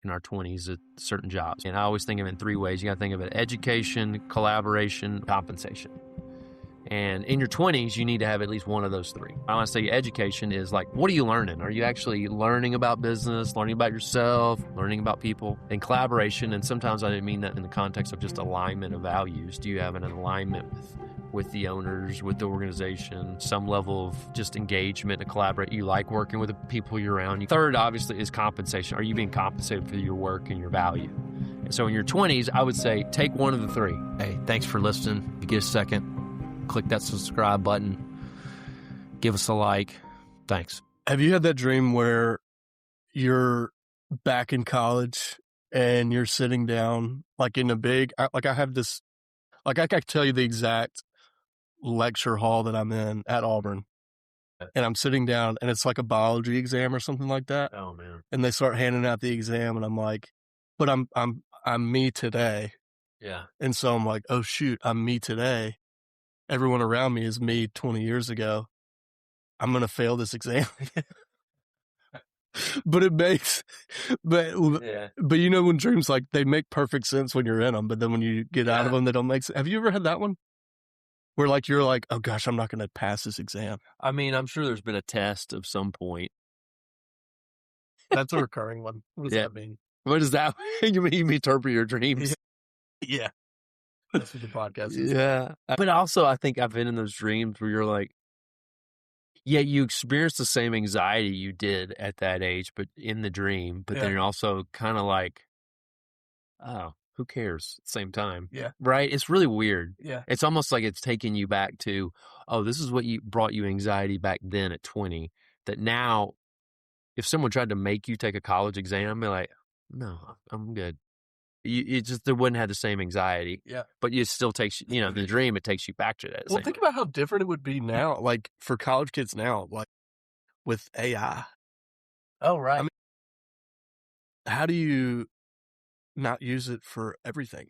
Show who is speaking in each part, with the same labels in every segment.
Speaker 1: in our 20s at certain jobs. And I always think of it in three ways. You got to think of it: education, collaboration, compensation. And in your 20s, you need to have at least one of those three. I want to say education is like, what are you learning? Are you actually learning about business, learning about yourself, learning about people? And collaboration, and sometimes I didn't mean that in the context of just alignment of values. Do you have an alignment with the owners, with the organization, some level of just engagement to collaborate? You like working with the people you're around. Third, obviously, is compensation. Are you being compensated for your work and your value? And so in your 20s, I would say take one of the three. Hey, thanks for listening. If you get a second, click that subscribe button. Give us a like. Thanks.
Speaker 2: Have you had that dream where you're back in college and you're sitting down like in a big, like I have this, like I can tell you the exact lecture hall that I'm in at Auburn, and I'm sitting down and it's like a biology exam or something like that.
Speaker 1: Oh man.
Speaker 2: And they start handing out the exam and I'm like, but I'm me today.
Speaker 1: Yeah.
Speaker 2: And so I'm like, oh shoot, I'm me today. Everyone around me is me 20 years ago. I'm going to fail this exam. But it makes, but you know, when dreams, like, they make perfect sense when you're in them, but then when you get out of them, they don't make sense. Have you ever had that one? Where like, you're like, oh gosh, I'm not going to pass this exam.
Speaker 1: I mean, I'm sure there's been a test of some point.
Speaker 2: That's a recurring one. What does that mean?
Speaker 1: What does that mean? You mean interpret your dreams?
Speaker 2: Yeah. That's what the podcast is.
Speaker 1: Yeah. But also, I think I've been in those dreams where you're like, yeah, you experience the same anxiety you did at that age, but in the dream, but then you're also kind of like, oh, who cares at the same time?
Speaker 2: Yeah.
Speaker 1: Right? It's really weird.
Speaker 2: Yeah.
Speaker 1: It's almost like it's taking you back to, oh, this is what brought you anxiety back then at 20, that now if someone tried to make you take a college exam, you're like, no, I'm good. It just, they wouldn't have the same anxiety.
Speaker 2: Yeah.
Speaker 1: But it still takes, you know, the dream, it takes you back to that.
Speaker 2: Well, think about how different it would be now, like for college kids now, like with AI.
Speaker 1: Oh, right.
Speaker 2: I mean, how do you not use it for everything?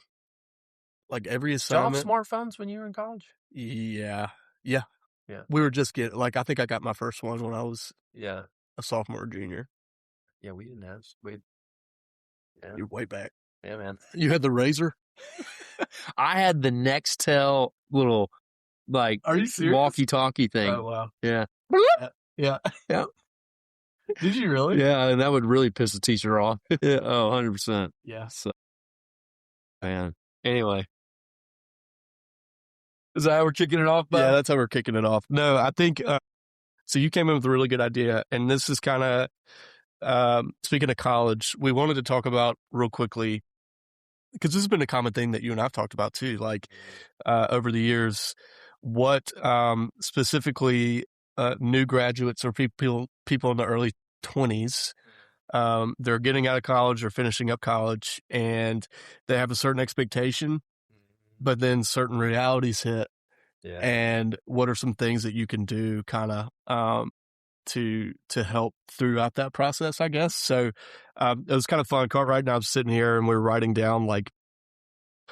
Speaker 2: Like every assignment.
Speaker 1: Did you have smartphones when you were in college?
Speaker 2: Yeah. We were just getting, like, I think I got my first one when I was a sophomore or junior.
Speaker 1: Yeah, we didn't have.
Speaker 2: You're way back.
Speaker 1: Yeah, man.
Speaker 2: You had the Razor?
Speaker 1: I had the Nextel little, like,
Speaker 2: are you serious?
Speaker 1: Walkie-talkie thing.
Speaker 2: Oh, wow.
Speaker 1: Yeah.
Speaker 2: Yeah. Did you really?
Speaker 1: Yeah, and that would really piss the teacher off. Yeah. Oh, 100%.
Speaker 2: Yeah.
Speaker 1: So, man. Anyway. Is that how we're kicking it off, Bob?
Speaker 2: Yeah, that's how we're kicking it off. No, I think, so you came in with a really good idea, and this is kind of, speaking of college, we wanted to talk about real quickly, because this has been a common thing that you and I've talked about too, like over the years, what specifically new graduates or people in the early 20s, they're getting out of college or finishing up college, and they have a certain expectation, but then certain realities hit.
Speaker 1: Yeah.
Speaker 2: And what are some things that you can do kind of to help throughout that process, I guess. So it was kind of fun. Cartwright and I was sitting here and we were writing down, like,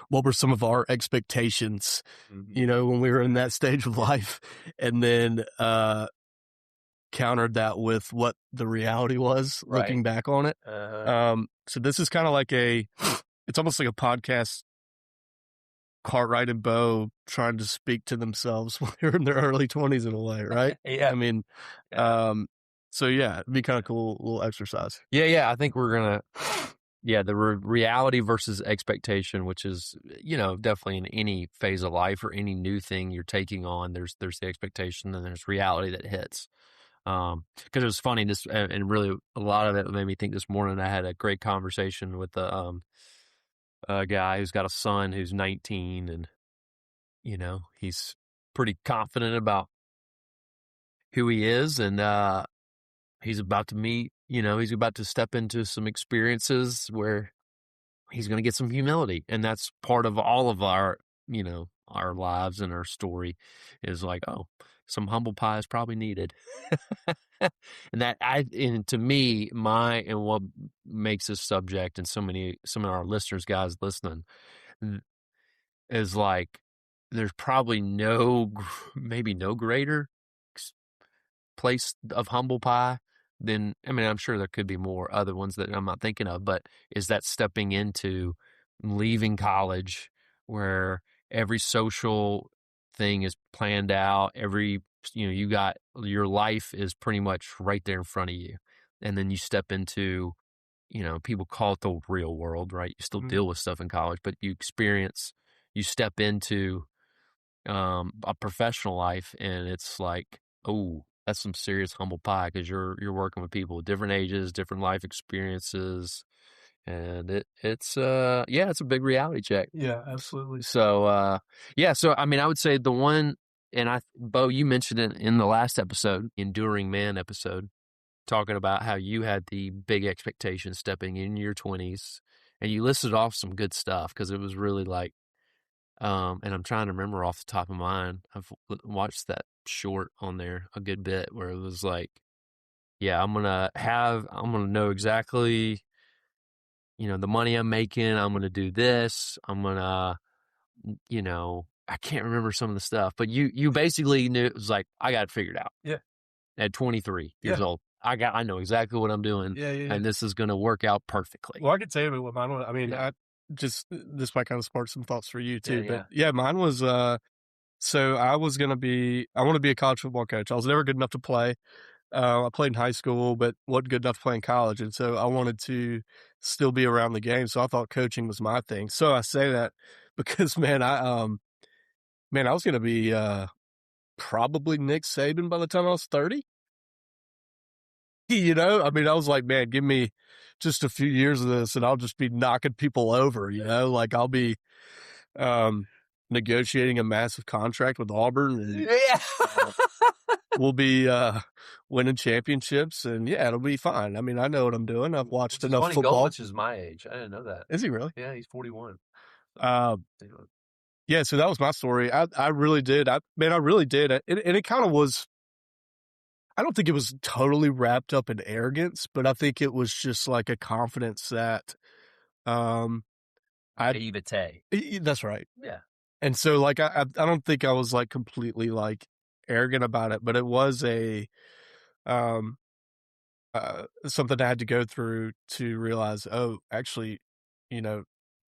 Speaker 2: what were some of our expectations, you know, when we were in that stage of life, and then countered that with what the reality was looking back on it. So this is kind of like it's almost like a podcast, Cartwright and Bo trying to speak to themselves when they're in their early 20s in a way, right?
Speaker 1: Yeah.
Speaker 2: I mean, so yeah, it'd be kind of cool little exercise.
Speaker 1: Yeah. I think we're going to, the reality versus expectation, which is, you know, definitely in any phase of life or any new thing you're taking on, there's the expectation and there's reality that hits. Because it was funny, and really a lot of it made me think this morning. I had a great conversation with a guy who's got a son who's 19, and, you know, he's pretty confident about who he is, and he's about to meet, you know, he's about to step into some experiences where he's going to get some humility, and that's part of all of our, you know, our lives and our story is like, oh, some humble pie is probably needed. And to me, and what makes this subject, and some of our listeners, guys listening, is like, there's probably maybe no greater place of humble pie then, I mean, I'm sure there could be more other ones that I'm not thinking of, but is that stepping into leaving college where every social thing is planned out, you got your life is pretty much right there in front of you. And then you step into, people call it the real world, right? You still deal with stuff in college, but you step into a professional life, and it's like, oh, that's some serious humble pie because you're working with people with different ages, different life experiences, and it's it's a big reality check.
Speaker 2: Yeah, absolutely.
Speaker 1: So so I mean, I would say the one, and Bo, you mentioned it in the last episode, Enduring Man episode, talking about how you had the big expectations stepping in your 20s, and you listed off some good stuff because it was really like, and I'm trying to remember off the top of mine. I've watched that short on there a good bit where it was like, yeah, I'm gonna know exactly, the money I'm making. I'm gonna do this. I can't remember some of the stuff, but you basically knew. It was like, I got it figured out.
Speaker 2: Yeah.
Speaker 1: At 23 years old, I know exactly what I'm doing.
Speaker 2: Yeah.
Speaker 1: And this is gonna work out perfectly.
Speaker 2: Well, I could tell you what mine was. I mean, this might kind of spark some thoughts for you too. But yeah, mine was, so I want to be a college football coach. I was never good enough to play. I played in high school, but wasn't good enough to play in college. And so I wanted to still be around the game. So I thought coaching was my thing. So I say that because, man, I was going to be, probably Nick Saban by the time I was 30. I mean, I was like, man, give me just a few years of this and I'll just be knocking people over, like I'll be, negotiating a massive contract with Auburn, and we'll be winning championships, and yeah, it'll be fine. I mean, I know what I'm doing. I've watched enough football.
Speaker 1: Goldwich is my age. I didn't know that.
Speaker 2: Is he really?
Speaker 1: Yeah, he's 41.
Speaker 2: Yeah, so that was my story. I really did. I really did. And it kind of was, I don't think it was totally wrapped up in arrogance, but I think it was just like a confidence that
Speaker 1: Naivete.
Speaker 2: That's right.
Speaker 1: Yeah.
Speaker 2: And so, like, I don't think I was like completely like arrogant about it, but it was something I had to go through to realize, oh, actually,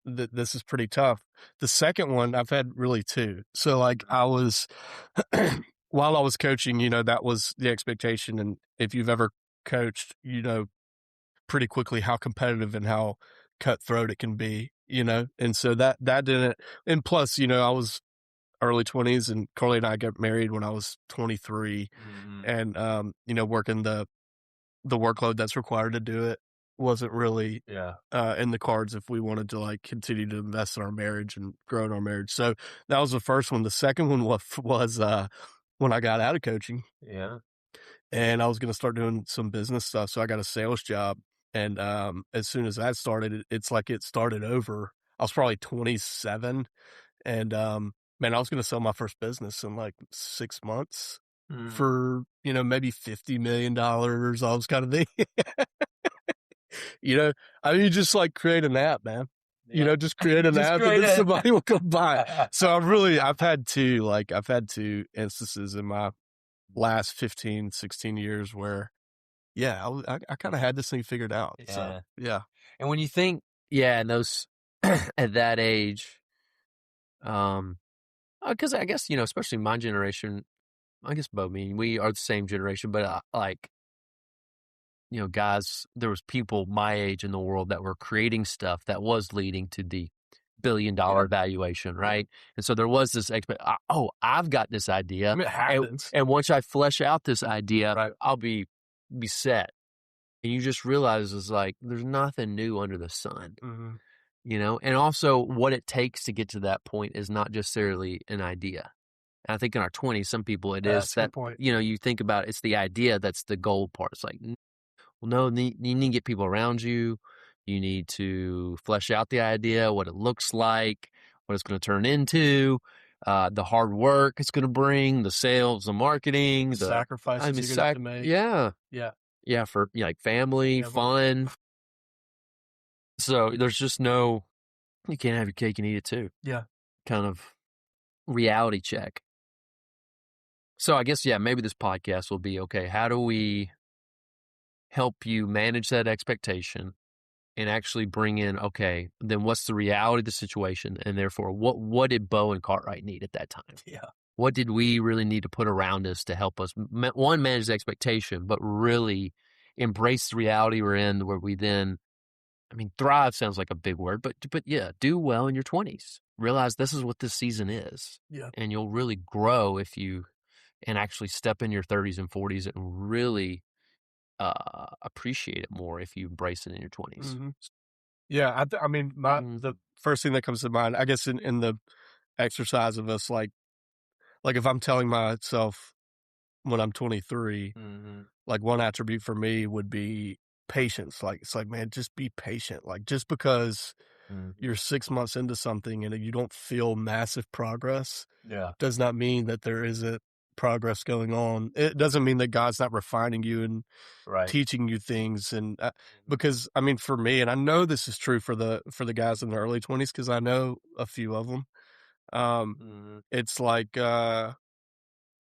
Speaker 2: this is pretty tough. The second one, I've had really two. So, like, I was while I was coaching, that was the expectation, and if you've ever coached, pretty quickly how competitive and how cutthroat it can be, and so that didn't, and plus, I was early 20s, and Carly and I got married when I was 23, and, working the workload that's required to do it wasn't really in the cards if we wanted to like continue to invest in our marriage and grow in our marriage. So that was the first one. The second one was when I got out of coaching.
Speaker 1: Yeah.
Speaker 2: And I was going to start doing some business stuff. So I got a sales job. And as soon as that started, it's like it started over. I was probably 27. And man, I was going to sell my first business in like 6 months for, maybe $50 million. I was kind of thinking, I mean, you just like create an app, man. Just create an app and then somebody will come by. So I've had two instances in my last 15, 16 years where, I kind of had this thing figured out.
Speaker 1: Yeah.
Speaker 2: So, yeah.
Speaker 1: And when you think, and those, at that age, because I guess, especially my generation, I guess, Bo, we are the same generation, but guys, there was people my age in the world that were creating stuff that was leading to the billion-dollar valuation, right? And so there was this I've got this idea.
Speaker 2: I mean, it happens.
Speaker 1: And once I flesh out this idea, I'll be set. And you just realize it's like, there's nothing new under the sun, and also what it takes to get to that point is not necessarily an idea. And I think in our 20s, some people it is that, you think about it's the idea that's the gold part. It's like, well, no, you need to get people around you. You need to flesh out the idea, what it looks like, what it's going to turn into, the hard work it's going to bring, the sales, the marketing, the
Speaker 2: sacrifices you're going to have to make.
Speaker 1: Yeah. Yeah. Yeah. For like family, fun. So there's just you can't have your cake and eat it too.
Speaker 2: Yeah.
Speaker 1: Kind of reality check. So I guess, maybe this podcast will be, okay, how do we help you manage that expectation and actually bring in, okay, then what's the reality of the situation? And therefore, what did Bo and Cartwright need at that time?
Speaker 2: Yeah.
Speaker 1: What did we really need to put around us to help us, one, manage the expectation, but really embrace the reality we're in, where we then, I mean, thrive sounds like a big word, but yeah, do well in your 20s. Realize this is what this season is.
Speaker 2: Yeah.
Speaker 1: And you'll really grow if you, and actually step in your 30s and 40s and really appreciate it more if you embrace it in your 20s.
Speaker 2: Mm-hmm. Yeah. I mean, the first thing that comes to mind, I guess, in the exercise of us, like if I'm telling myself when I'm 23, like one attribute for me would be patience. Like, it's like, man, just be patient. Like, just because you're 6 months into something and you don't feel massive progress, does not mean that there isn't progress going on. It doesn't mean that God's not refining you and teaching you things. And because, I mean, for me, and I know this is true for the guys in the early 20s, because I know a few of them. It's like, well,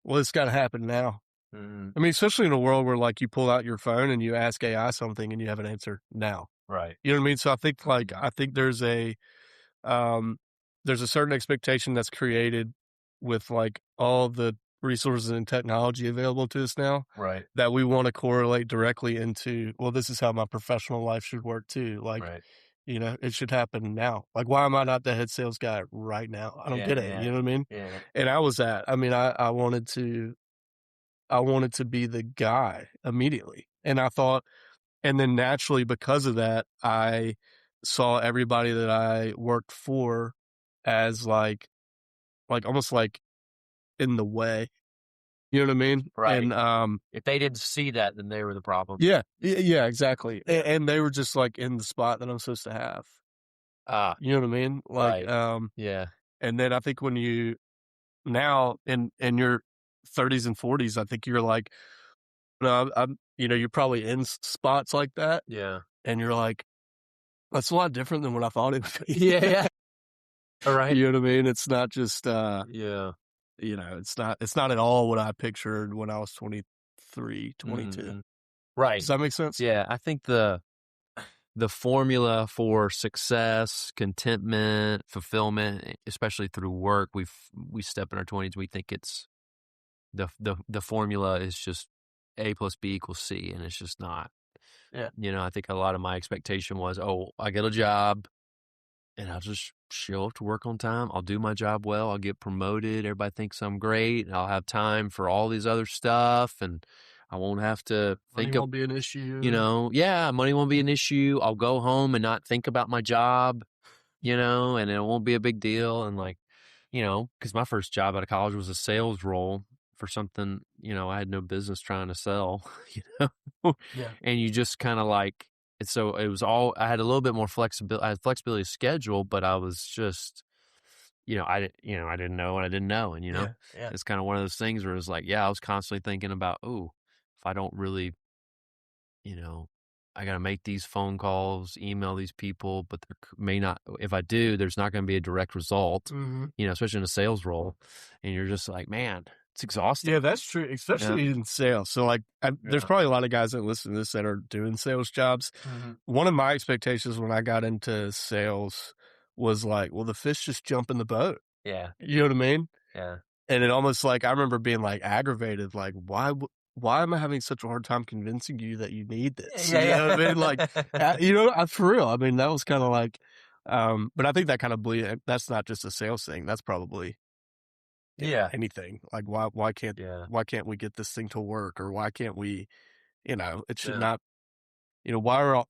Speaker 2: it's got to happen now. I mean, especially in a world where, like, you pull out your phone and you ask AI something and you have an answer now.
Speaker 1: Right.
Speaker 2: You know what I mean? So I think, like, there's a certain expectation that's created with, like, all the resources and technology available to us now,
Speaker 1: Right.
Speaker 2: that we want to correlate directly into, well, this is how my professional life should work too. Like, you know, it should happen now. Like, why am I not the head sales guy right now? I don't get it. You know what I mean?
Speaker 1: Yeah.
Speaker 2: And I was that. I mean, I wanted to be the guy immediately. And I thought, and then naturally, because of that, I saw everybody that I worked for as like almost like in the way. You know what I mean?
Speaker 1: Right.
Speaker 2: And
Speaker 1: if they didn't see that, then they were the problem.
Speaker 2: yeah, exactly. And they were just like in the spot that I'm supposed to have. You know what I mean? Like,
Speaker 1: right. Yeah.
Speaker 2: and then I think when you now in your 30s and 40s, I think you're like, no, I'm you know, you're probably in spots like that,
Speaker 1: Yeah.
Speaker 2: and you're like, that's a lot different than what I thought it would be.
Speaker 1: Yeah. All right.
Speaker 2: You know what I mean? It's not just,
Speaker 1: Yeah.
Speaker 2: you know, it's not at all what I pictured when I was 23, 22.
Speaker 1: Mhm. Right.
Speaker 2: Does that make sense?
Speaker 1: Yeah. I think the formula for success, contentment, fulfillment, especially through work, we step in our 20s, we think it's the formula is just A plus B equals C, and it's just not.
Speaker 2: Yeah.
Speaker 1: You know, I think a lot of my expectation was, oh, I get a job and I'll just show up to work on time. I'll do my job well. I'll get promoted. Everybody thinks I'm great, and I'll have time for all these other stuff, and I won't have to think
Speaker 2: Money won't be an issue.
Speaker 1: you know, yeah, money won't be an issue. I'll go home and not think about my job, you know, and it won't be a big deal. And like, you know, because my first job out of college was a sales role for something, you know, I had no business trying to sell, you know,
Speaker 2: Yeah.
Speaker 1: and you just kind of like, and so it was all, I had a little bit more flexibility. I had flexibility of schedule, but I was just, you know, I didn't know and I didn't know. And, you know,
Speaker 2: Yeah.
Speaker 1: it's kind of one of those things where it's like, yeah, I was constantly thinking about, oh, if I don't really, you know, I got to make these phone calls, email these people, but there may not, if I do, there's not going to be a direct result, you know, especially in a sales role. And you're just like, man, it's exhausting.
Speaker 2: Yeah, that's true, especially in sales. So, like, there's probably a lot of guys that listen to this that are doing sales jobs. One of my expectations when I got into sales was like, well, the fish just jump in the boat.
Speaker 1: Yeah.
Speaker 2: You know what I mean?
Speaker 1: Yeah.
Speaker 2: And it almost like, I remember being like aggravated, like, why am I having such a hard time convincing you that you need this?
Speaker 1: Yeah,
Speaker 2: You know what I mean? Like, you know, for real. I mean, that was kind of like, but I think that kind of that's not just a sales thing. That's probably anything. Like, why can't we get this thing to work, or why can't we, you know, it should not, you know, why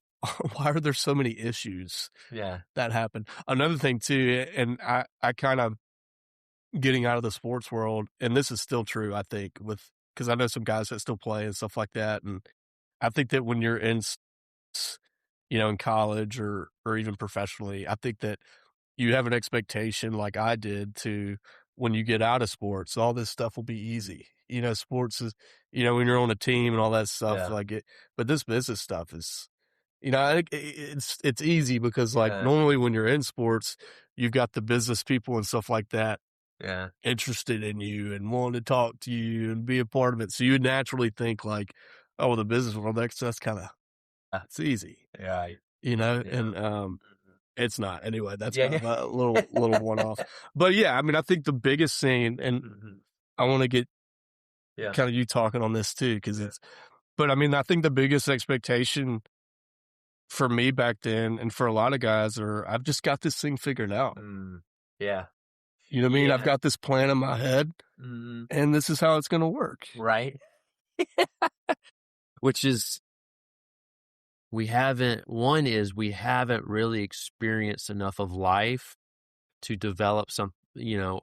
Speaker 2: are there so many issues that happen? Another thing too, and I kind of getting out of the sports world, and this is still true, I think, because I know some guys that still play and stuff like that. And I think that when you're in, you know, in college or even professionally, I think that you have an expectation, like I did, to when you get out of sports, all this stuff will be easy. You know, sports is, you know, when you're on a team and all that stuff, like it, but this business stuff is, you know, I think it's easy because, like, normally when you're in sports, you've got the business people and stuff like that interested in you and wanting to talk to you and be a part of it. So you would naturally think like, oh, the business world, that's kind of, it's easy,
Speaker 1: Right.
Speaker 2: and, it's not. Anyway, that's
Speaker 1: Yeah.
Speaker 2: kind of a little one off. But yeah, I mean, I think the biggest thing, and
Speaker 1: Mhm.
Speaker 2: I want to get
Speaker 1: Yeah.
Speaker 2: kind of you talking on this too, because but I mean, I think the biggest expectation for me back then and for a lot of guys are, I've just got this thing figured out.
Speaker 1: Yeah.
Speaker 2: You know what I mean? I've
Speaker 1: Yeah.
Speaker 2: got this plan in my head and this is how it's going to work.
Speaker 1: Right. Which is, we haven't really experienced enough of life to develop some,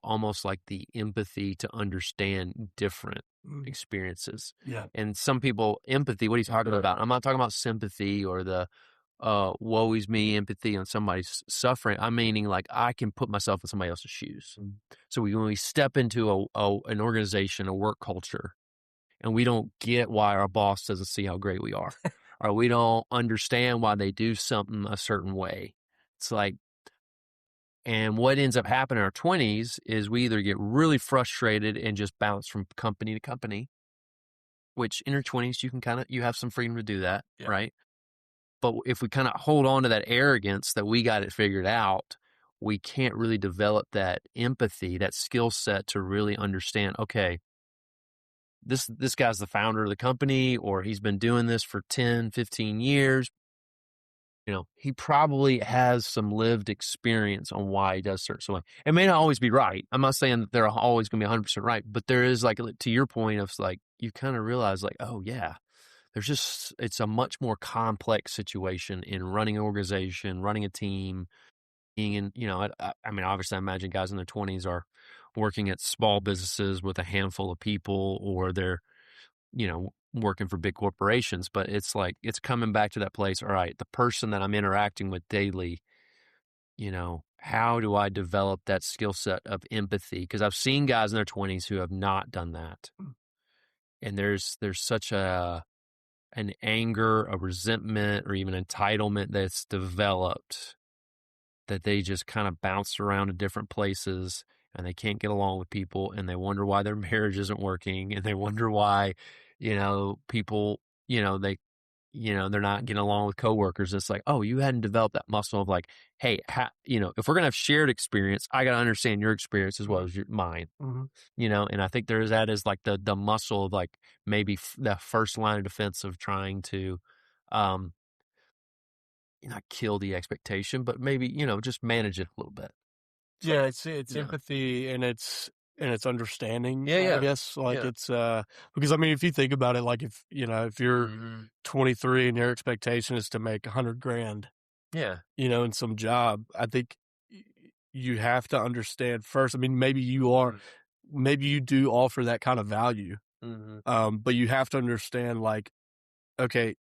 Speaker 1: almost like the empathy to understand different experiences.
Speaker 2: Yeah.
Speaker 1: And some people, empathy, what are you talking about? I'm not talking about sympathy or the woe is me empathy on somebody's suffering. I'm meaning like I can put myself in somebody else's shoes. So when we step into an organization, a work culture, and we don't get why our boss doesn't see how great we are, or we don't understand why they do something a certain way. It's like, and what ends up happening in our 20s is we either get really frustrated and just bounce from company to company, which in your 20s you have some freedom to do that, right? But if we kind of hold on to that arrogance that we got it figured out, we can't really develop that empathy, that skill set to really understand, okay, this guy's the founder of the company, or he's been doing this for 10, 15 years. He probably has some lived experience on why he does certain way. It may not always be right. I'm not saying that they're always going to be 100% right, but there is, like, to your point of like, you kind of realize like, oh yeah, it's a much more complex situation in running an organization, running a team, being in, I mean, obviously I imagine guys in their 20s are working at small businesses with a handful of people, or they're, working for big corporations, but it's like, it's coming back to that place. All right, the person that I'm interacting with daily, how do I develop that skill set of empathy? Because I've seen guys in their 20s who have not done that. And there's such an anger, a resentment, or even entitlement that's developed that they just kind of bounce around to different places, and they can't get along with people, and they wonder why their marriage isn't working, and they wonder why, people, they're not getting along with coworkers. It's like, oh, you hadn't developed that muscle of like, hey, if we're going to have shared experience, I got to understand your experience as well as mine, and I think that is like the muscle of like maybe the first line of defense of trying to, um, not kill the expectation, but maybe, just manage it a little bit.
Speaker 2: Yeah, it's empathy and it's understanding,
Speaker 1: Yeah,
Speaker 2: I
Speaker 1: yeah.
Speaker 2: guess. Like
Speaker 1: Yeah.
Speaker 2: it's because I mean, if you think about it, like if you're 23 and your expectation is to make 100 grand,
Speaker 1: Yeah.
Speaker 2: in some job, I think you have to understand first. I mean, maybe you do offer that kind of value, but you have to understand, like, okay,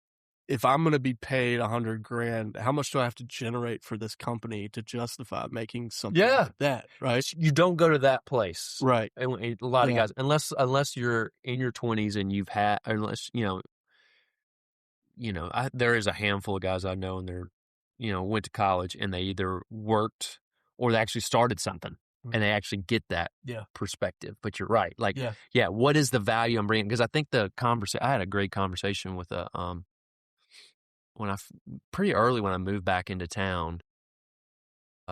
Speaker 2: if I'm going to be paid 100 grand, how much do I have to generate for this company to justify making something like that? Right.
Speaker 1: You don't go to that place.
Speaker 2: Right.
Speaker 1: And a lot of guys, unless you're in your 20s and unless, there is a handful of guys I know, and they're, went to college and they either worked or they actually started something, and they actually get that perspective. But you're right. Like, what is the value I'm bringing? Because I think I had a great conversation with pretty early when I moved back into town,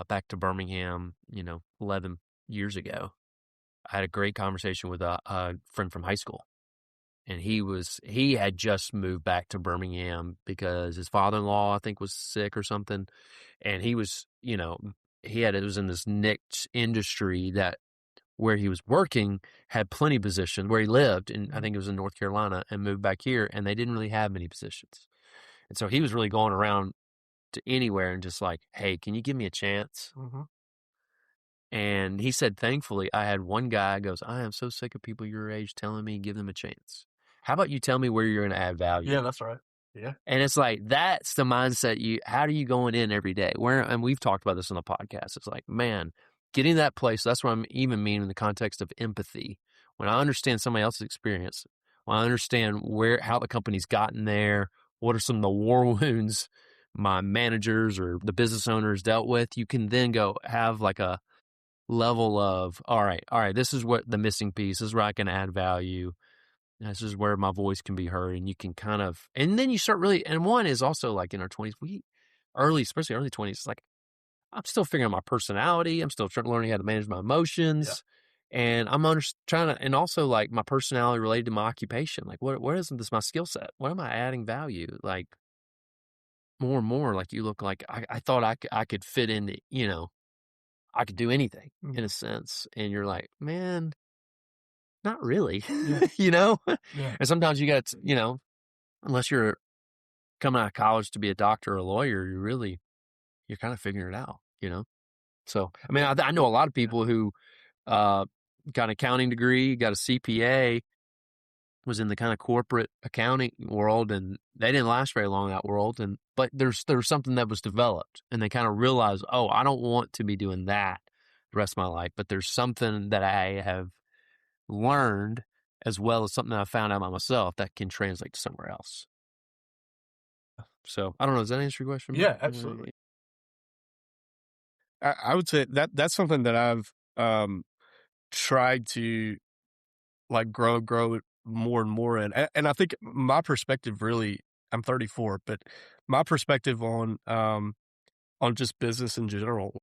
Speaker 1: back to Birmingham, 11 years ago. I had a great conversation with a friend from high school. And he had just moved back to Birmingham because his father-in-law, I think, was sick or something. And he was, it was in this niche industry that where he was working had plenty of positions where he lived. And I think it was in North Carolina, and moved back here, and they didn't really have many positions. And so he was really going around to anywhere and just like, hey, can you give me a chance? And he said, thankfully, I had one guy goes, I am so sick of people your age telling me give them a chance. How about you tell me where you're going to add value?
Speaker 2: Yeah, that's right. Yeah.
Speaker 1: And it's like, that's the mindset how do you going in every day? And we've talked about this on the podcast. It's like, man, getting that place. That's what I'm even meaning in the context of empathy. When I understand somebody else's experience, when I understand how the company's gotten there, what are some of the war wounds my managers or the business owners dealt with, you can then go have like a level of, all right, this is what the missing piece is, where I can add value. This is where my voice can be heard, and you can kind of, and then you start really, and one is also like in our 20s, especially early 20s, it's like, I'm still figuring out my personality. I'm still learning how to manage my emotions. And I'm trying to, and also like my personality related to my occupation. Like, where is this my skill set? What am I adding value? Like, more and more, like you look like I thought I could fit in, I could do anything in a sense. And you're like, man, not really, you know?
Speaker 2: Yeah.
Speaker 1: And sometimes you got, unless you're coming out of college to be a doctor or a lawyer, you're kind of figuring it out. So, I mean, I know a lot of people who got an accounting degree, got a CPA, was in the kind of corporate accounting world, and they didn't last very long in that world. But there's something that was developed, and they kind of realized, oh, I don't want to be doing that the rest of my life, but there's something that I have learned as well as something that I found out about myself that can translate to somewhere else. So I don't know. Does that answer your question?
Speaker 2: Yeah, absolutely. I would say that's something that I've tried to like grow it more and more in. And I think my perspective really, I'm 34, but my perspective on just business in general,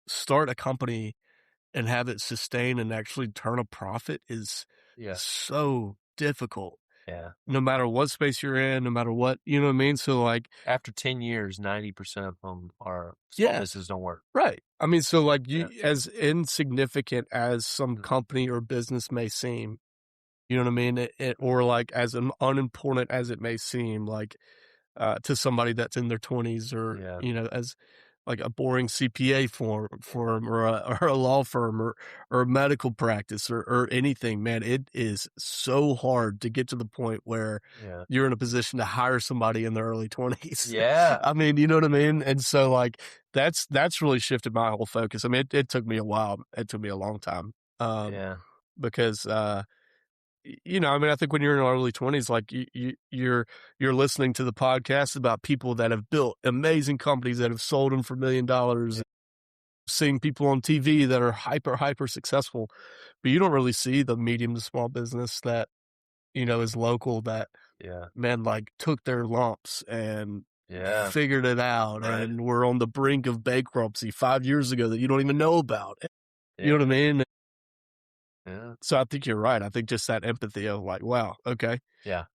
Speaker 2: start a company and have it sustain and actually turn a profit is so difficult.
Speaker 1: Yeah.
Speaker 2: No matter what space you're in, no matter what, you know what I mean? So like
Speaker 1: After 10 years, 90% of them are small businesses don't work.
Speaker 2: right. I mean, so like as insignificant as some company or business may seem, you know what I mean? Or like as unimportant as it may seem, like to somebody that's in their 20s or, as like a boring CPA firm or a law firm or a medical practice or anything, man, it is so hard to get to the point where you're in a position to hire somebody in their early 20s.
Speaker 1: Yeah.
Speaker 2: I mean, you know what I mean? And so like, that's really shifted my whole focus. I mean, it took me a while. It took me a long time. Because, I mean, I think when you're in your early 20s, like you're listening to the podcast about people that have built amazing companies that have sold them for $1 million, seeing people on TV that are hyper successful, but you don't really see the medium to small business that, is local that, man, like took their lumps and figured it out and were on the brink of bankruptcy 5 years ago that you don't even know about. You know what I mean?
Speaker 1: Yeah.
Speaker 2: So I think you're right. I think just that empathy of like, wow, okay.
Speaker 1: Yeah.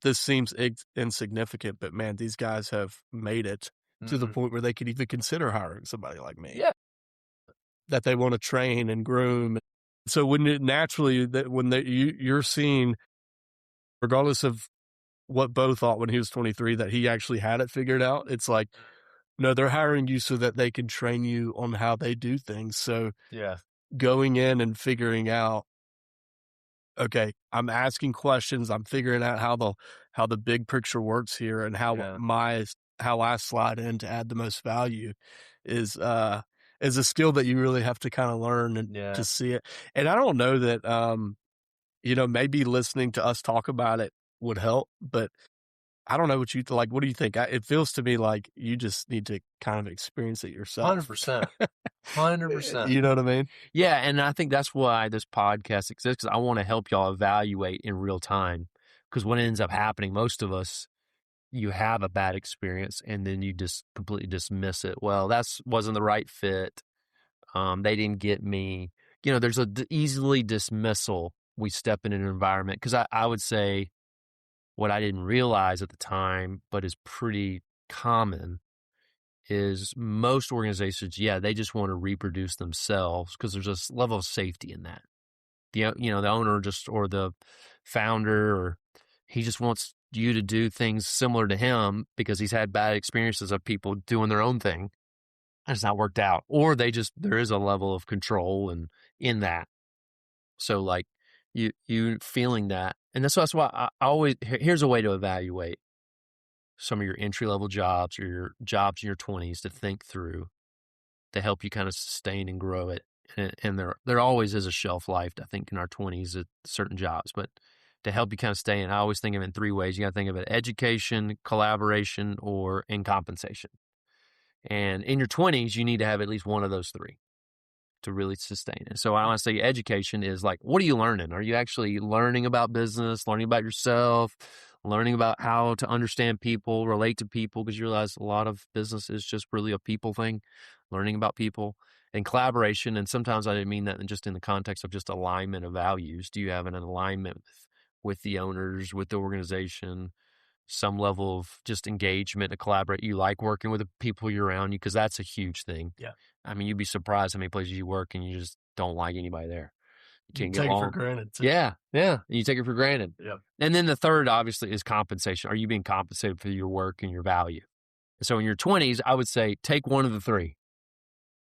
Speaker 2: This seems insignificant, but man, these guys have made it to the point where they could even consider hiring somebody like me.
Speaker 1: Yeah.
Speaker 2: That they want to train and groom. So when it naturally that when you're seeing, regardless of what Bo thought when he was 23, that he actually had it figured out, it's like, no, they're hiring you so that they can train you on how they do things. So going in and figuring out, okay, I'm asking questions. I'm figuring out how the big picture works here and how I slide in to add the most value is a skill that you really have to kind of learn and to see it. And I don't know that maybe listening to us talk about it would help, but I don't know what you like. What do you think? It feels to me like you just need to kind of experience it yourself.
Speaker 1: 100%. 100%.
Speaker 2: You know what I mean?
Speaker 1: Yeah, and I think that's why this podcast exists, because I want to help y'all evaluate in real time. Because what ends up happening, most of us, you have a bad experience and then you just completely dismiss it. Well, wasn't the right fit. They didn't get me. There's a easily dismissal. We step in an environment, because I would say what I didn't realize at the time, but is pretty common, is most organizations, they just want to reproduce themselves because there's a level of safety in that. The owner or the founder, or he just wants you to do things similar to him because he's had bad experiences of people doing their own thing and it's not worked out. Or there is a level of control and in that. So like you feeling that. And that's why I always, here's a way to evaluate some of your entry-level jobs or your jobs in your 20s to think through to help you kind of sustain and grow it. And there always is a shelf life, I think, in our 20s at certain jobs. But to help you kind of stay in, I always think of it in 3 ways. You got to think of it: education, collaboration, or in compensation. And in your 20s, you need to have at least one of those 3 to really sustain it. So I want to say education is like, what are you learning? Are you actually learning about business, learning about yourself, learning about how to understand people, relate to people? Because you realize a lot of business is just really a people thing, learning about people and collaboration. And sometimes I didn't mean that just in the context of just alignment of values. Do you have an alignment with the owners, with the organization, some level of just engagement to collaborate? You like working with the people you're around you, because that's a huge thing.
Speaker 2: Yeah.
Speaker 1: I mean, you'd be surprised how many places you work and you just don't like anybody there. You
Speaker 2: You
Speaker 1: can't get
Speaker 2: take it for
Speaker 1: along.
Speaker 2: granted too.
Speaker 1: Yeah. You take it for granted.
Speaker 2: Yeah.
Speaker 1: And then the third, obviously, is compensation. Are you being compensated for your work and your value? So in your 20s, I would say take one of the three.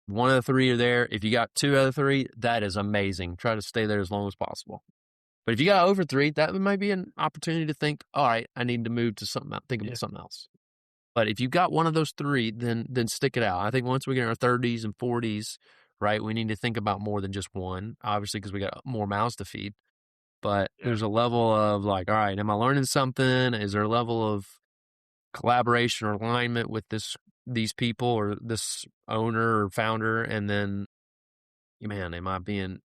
Speaker 1: One of the three are there. If you got two out of three, that is amazing. Try to stay there as long as possible. But if you got over three, that might be an opportunity to think, all right, I need to move to something else, think about something else. But if you got one of those three, then stick it out. I think once we get in our 30s and 40s, right, we need to think about more than just one, obviously, because we got more mouths to feed. But there's a level of like, all right, am I learning something? Is there a level of collaboration or alignment with these people or this owner or founder? And then, man,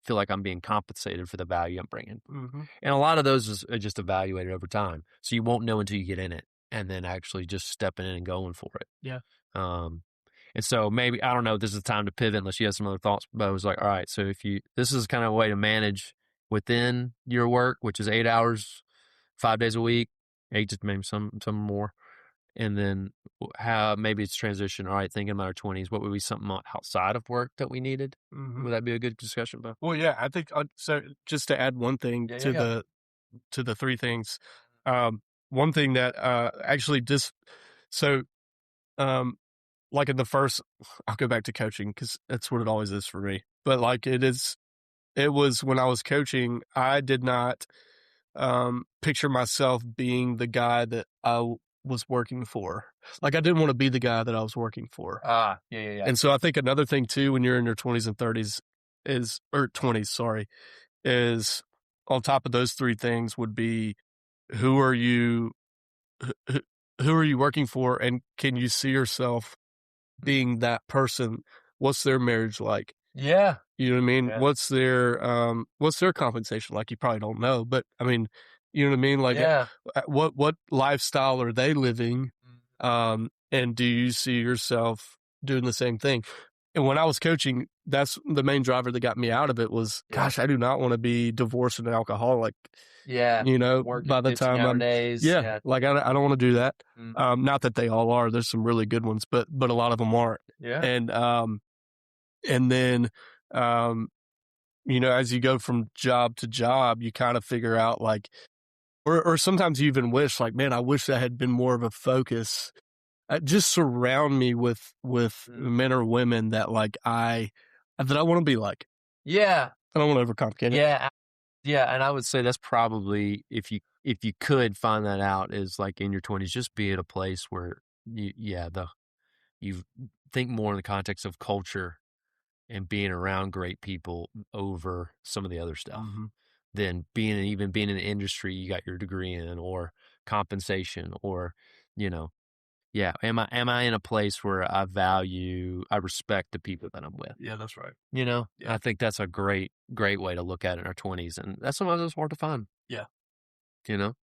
Speaker 1: feel like I'm being compensated for the value I'm bringing?
Speaker 2: Mm-hmm.
Speaker 1: And a lot of those are just evaluated over time. So you won't know until you get in it and then actually just stepping in and going for it.
Speaker 2: Yeah.
Speaker 1: And so maybe, I don't know, this is the time to pivot unless you have some other thoughts, but I was like, all right, so this is kind of a way to manage within your work, which is 8 hours, 5 days a week, 8 to maybe some more. And then how maybe it's transition. All right, thinking about our 20s, what would be something outside of work that we needed?
Speaker 2: Mm-hmm.
Speaker 1: Would that be a good discussion about?
Speaker 2: Well, yeah, I think so. Just to add one thing to the three things, one thing that actually just so like in the first, I'll go back to coaching because that's what it always is for me. But like it was when I was coaching, I did not picture myself being the guy that I was working for. Like I didn't want to be the guy that I was working for.
Speaker 1: Yeah.
Speaker 2: And so I think another thing too, when you're in your 20s and 30s or 20s, sorry, is on top of those three things would be who are you working for, and can you see yourself being that person? What's their marriage like?
Speaker 1: Yeah.
Speaker 2: You know what I mean?
Speaker 1: Yeah.
Speaker 2: What's their compensation like? You probably don't know, but I mean, you know what I mean? Like, what lifestyle are they living? And do you see yourself doing the same thing? And when I was coaching, that's the main driver that got me out of it was, gosh, I do not want to be divorced and an alcoholic.
Speaker 1: Yeah.
Speaker 2: You know, by the time I'm,
Speaker 1: days.
Speaker 2: like I don't want to do that. Not that they all are. There's some really good ones, but a lot of them aren't.
Speaker 1: Yeah.
Speaker 2: And then, you know, as you go from job to job, you kind of figure out like, or sometimes you even wish like, man, I wish that had been more of a focus. Just surround me with men or women that like that I want to be like.
Speaker 1: Yeah.
Speaker 2: I don't want to overcomplicate it.
Speaker 1: Yeah. And I would say that's probably, if you could find that out, is like in your 20s, just be at a place where you think more in the context of culture and being around great people over some of the other stuff than being in the industry you got your degree in, or compensation, or, you know, am I in a place where I respect the people that I'm with?
Speaker 2: Yeah, that's right.
Speaker 1: You know,
Speaker 2: Yeah.
Speaker 1: I think that's a great way to look at it in our 20s. And that's sometimes it's hard to find.
Speaker 2: Yeah.
Speaker 1: You know?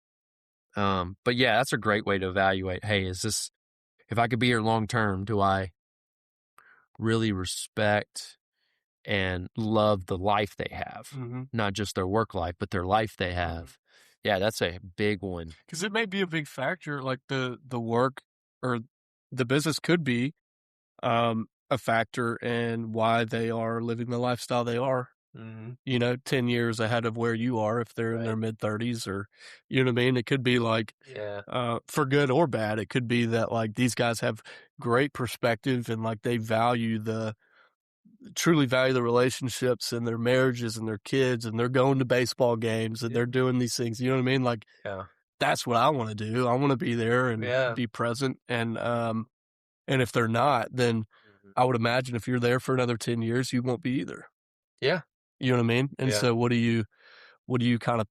Speaker 1: But yeah, that's a great way to evaluate, hey, if I could be here long term, do I really respect and love the life they have, not just their work life, but their life they have? Yeah, that's a big one.
Speaker 2: Because it may be a big factor, like the work or the business could be a factor in why they are living the lifestyle they are. You know, 10 years ahead of where you are if they're in their mid-30s, or, you know what I mean? It could be like, for good or bad, it could be that like these guys have great perspective and like they truly value the relationships and their marriages and their kids, and they're going to baseball games and they're doing these things. You know what I mean? Like, that's what I want to do. I want to be there and be present. And if they're not, then I would imagine if you're there for another 10 years, you won't be either.
Speaker 1: Yeah.
Speaker 2: You know what I mean? And so what do you what do you kind of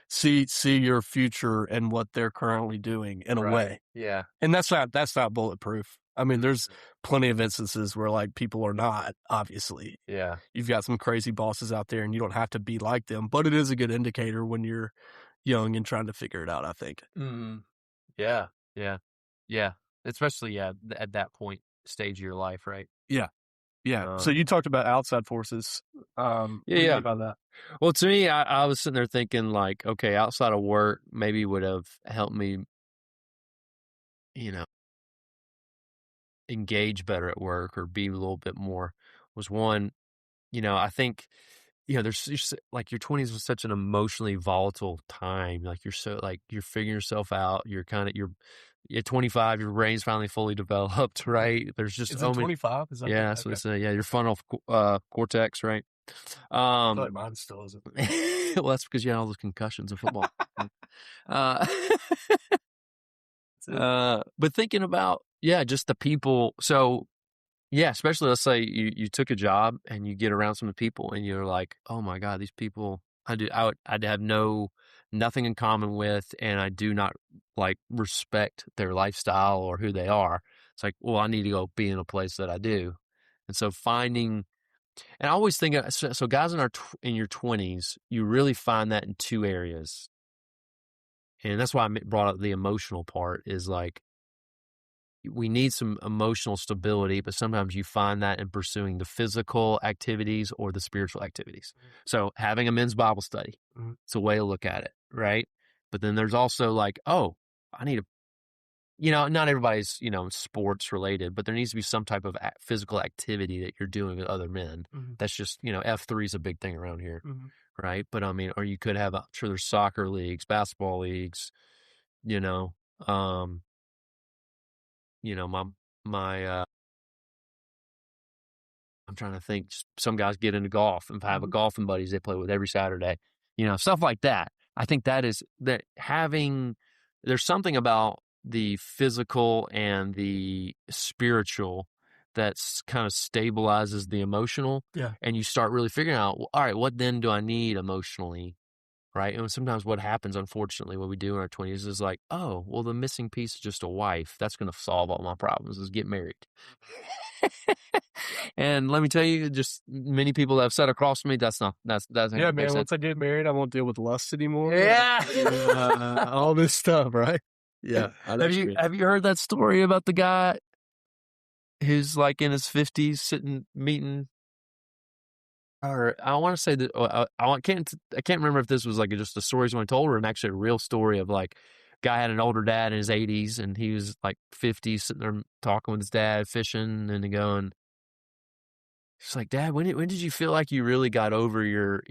Speaker 2: see your future and what they're currently doing in a
Speaker 1: Right.
Speaker 2: way.
Speaker 1: Yeah.
Speaker 2: And that's not bulletproof. I mean, there's plenty of instances where like people are not, obviously.
Speaker 1: Yeah.
Speaker 2: You've got some crazy bosses out there and you don't have to be like them, but it is a good indicator when you're young and trying to figure it out, I think.
Speaker 1: Yeah. Yeah. Yeah. Especially, at that stage of your life, right?
Speaker 2: Yeah. Yeah. So you talked about outside forces. What do you
Speaker 1: Yeah.
Speaker 2: think about that?
Speaker 1: Well, to me, I was sitting there thinking like, okay, outside of work, maybe would have helped me, engage better at work or be a little bit more was one, I think, like your 20s was such an emotionally volatile time. Like you're figuring yourself out. You're at 25, your brain's finally fully developed, right? There's just,
Speaker 2: Is it 25? Is that
Speaker 1: yeah, so it's, your frontal cortex, right?
Speaker 2: I feel like mine still isn't.
Speaker 1: Well, that's because you had all those concussions in football. uh, but thinking about, just the people. So, yeah, especially let's say you took a job and you get around some of the people and you're like, oh my God, these people I'd have nothing in common with, and I do not like respect their lifestyle or who they are. It's like, well, I need to go be in a place that I do. And so and I always think, so guys in your 20s, you really find that in two areas. And that's why I brought up the emotional part is like, we need some emotional stability, but sometimes you find that in pursuing the physical activities or the spiritual activities. So having a men's Bible study, it's a way to look at it, right? But then there's also like, oh, I need to, not everybody's, sports related, but there needs to be some type of physical activity that you're doing with other men. That's just, F3 is a big thing around here, right? But I mean, or you could have, I'm sure there's soccer leagues, basketball leagues, um, my I'm trying to think. Some guys get into golf and have a golfing buddies they play with every Saturday, stuff like that. I think there's something about the physical and the spiritual that's kind of stabilizes the emotional.
Speaker 2: Yeah.
Speaker 1: And you start really figuring out, well, all right, what then do I need emotionally? Right. And sometimes what happens, unfortunately, what we do in our 20s is like, oh, well, the missing piece is just a wife. That's going to solve all my problems is get married. And let me tell you, just many people that have sat across from me, that's
Speaker 2: yeah, man. Once I get married, I won't deal with lust anymore.
Speaker 1: Yeah.
Speaker 2: All this stuff, right? Yeah.
Speaker 1: Have you heard that story about the guy who's like in his 50s meeting? Or I want to say that I can't remember if this was like just a story someone told or actually a real story of like guy had an older dad in his 80s and he was like 50 sitting there talking with his dad fishing and going, he's like, Dad, when did you feel like you really got over your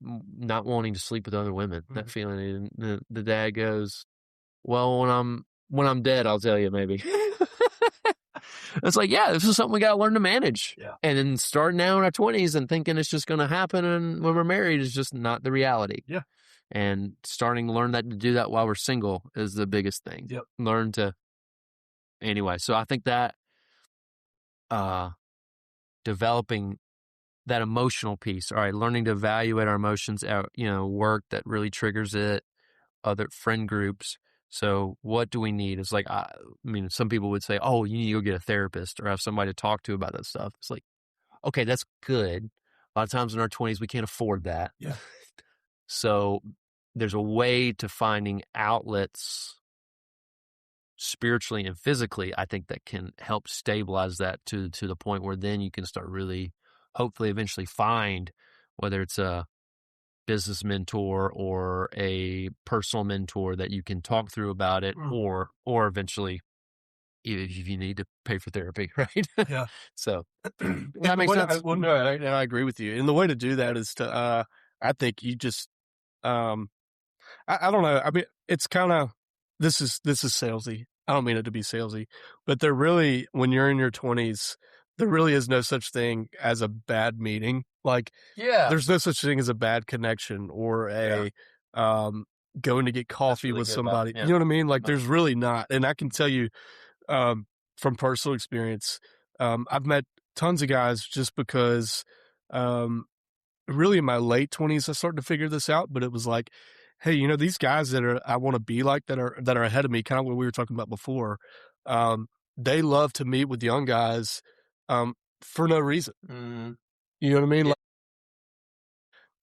Speaker 1: not wanting to sleep with other women, that feeling? And the dad goes, well, when I'm dead, I'll tell you maybe. It's like, yeah, this is something we got to learn to manage.
Speaker 2: Yeah.
Speaker 1: And then starting now in our 20s and thinking it's just going to happen and when we're married is just not the reality.
Speaker 2: Yeah.
Speaker 1: And starting to learn to do that while we're single is the biggest thing.
Speaker 2: Yep.
Speaker 1: Anyway, so I think that developing that emotional piece, all right, learning to evaluate our emotions, work that really triggers it, other friend groups. So what do we need? It's like, I mean, some people would say, oh, you need to go get a therapist or have somebody to talk to about that stuff. It's like, okay, that's good. A lot of times in our 20s, we can't afford that.
Speaker 2: Yeah.
Speaker 1: So there's a way to finding outlets spiritually and physically, I think that can help stabilize that to the point where then you can start really, hopefully eventually find whether it's a business mentor or a personal mentor that you can talk through about it, or eventually if you need to pay for therapy, right?
Speaker 2: Yeah.
Speaker 1: So that makes sense.
Speaker 2: I agree with you. And the way to do that is to, I think you just, I don't know. I mean, it's kind of, this is salesy. I don't mean it to be salesy, but when you're in your 20s, there really is no such thing as a bad meeting. Like, there's no such thing as a bad connection or going to get coffee with somebody. You know what I mean? Like, there's really not. And I can tell you, from personal experience, I've met tons of guys just because, really in my late 20s, I started to figure this out, but it was like, hey, these guys that I want to be like that are ahead of me, kind of what we were talking about before. They love to meet with young guys, for no reason.
Speaker 1: Mhm.
Speaker 2: You know what I mean?
Speaker 1: Yeah.
Speaker 2: Like,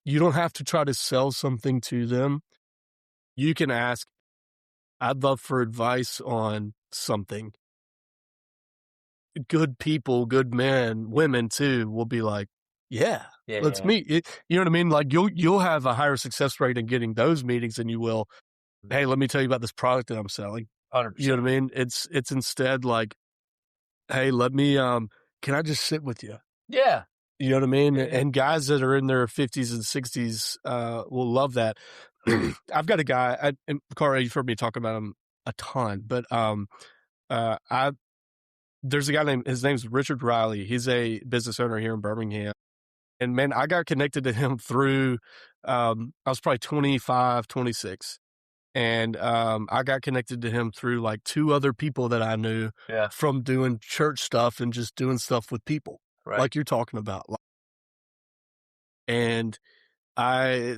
Speaker 2: you don't have to try to sell something to them. You can ask, I'd love for advice on something. Good people, good men, women too, will be like, yeah, let's
Speaker 1: Yeah.
Speaker 2: meet. You know what I mean? Like you'll have a higher success rate in getting those meetings than you will. Hey, let me tell you about this product that I'm selling. You know
Speaker 1: 100%.
Speaker 2: what I mean? It's instead like, hey, let me can I just sit with you?
Speaker 1: Yeah.
Speaker 2: You know what I mean?
Speaker 1: Yeah.
Speaker 2: And guys that are in their 50s and 60s will love that. I've got a guy, and Carl, you've heard me talk about him a ton, but I there's a guy his name's Richard Riley. He's a business owner here in Birmingham. And man, I got connected to him through, I was probably 25, 26. And I got connected to him through like two other people that I knew
Speaker 1: Yeah.
Speaker 2: from doing church stuff and just doing stuff with people
Speaker 1: Right.
Speaker 2: like you're talking about. And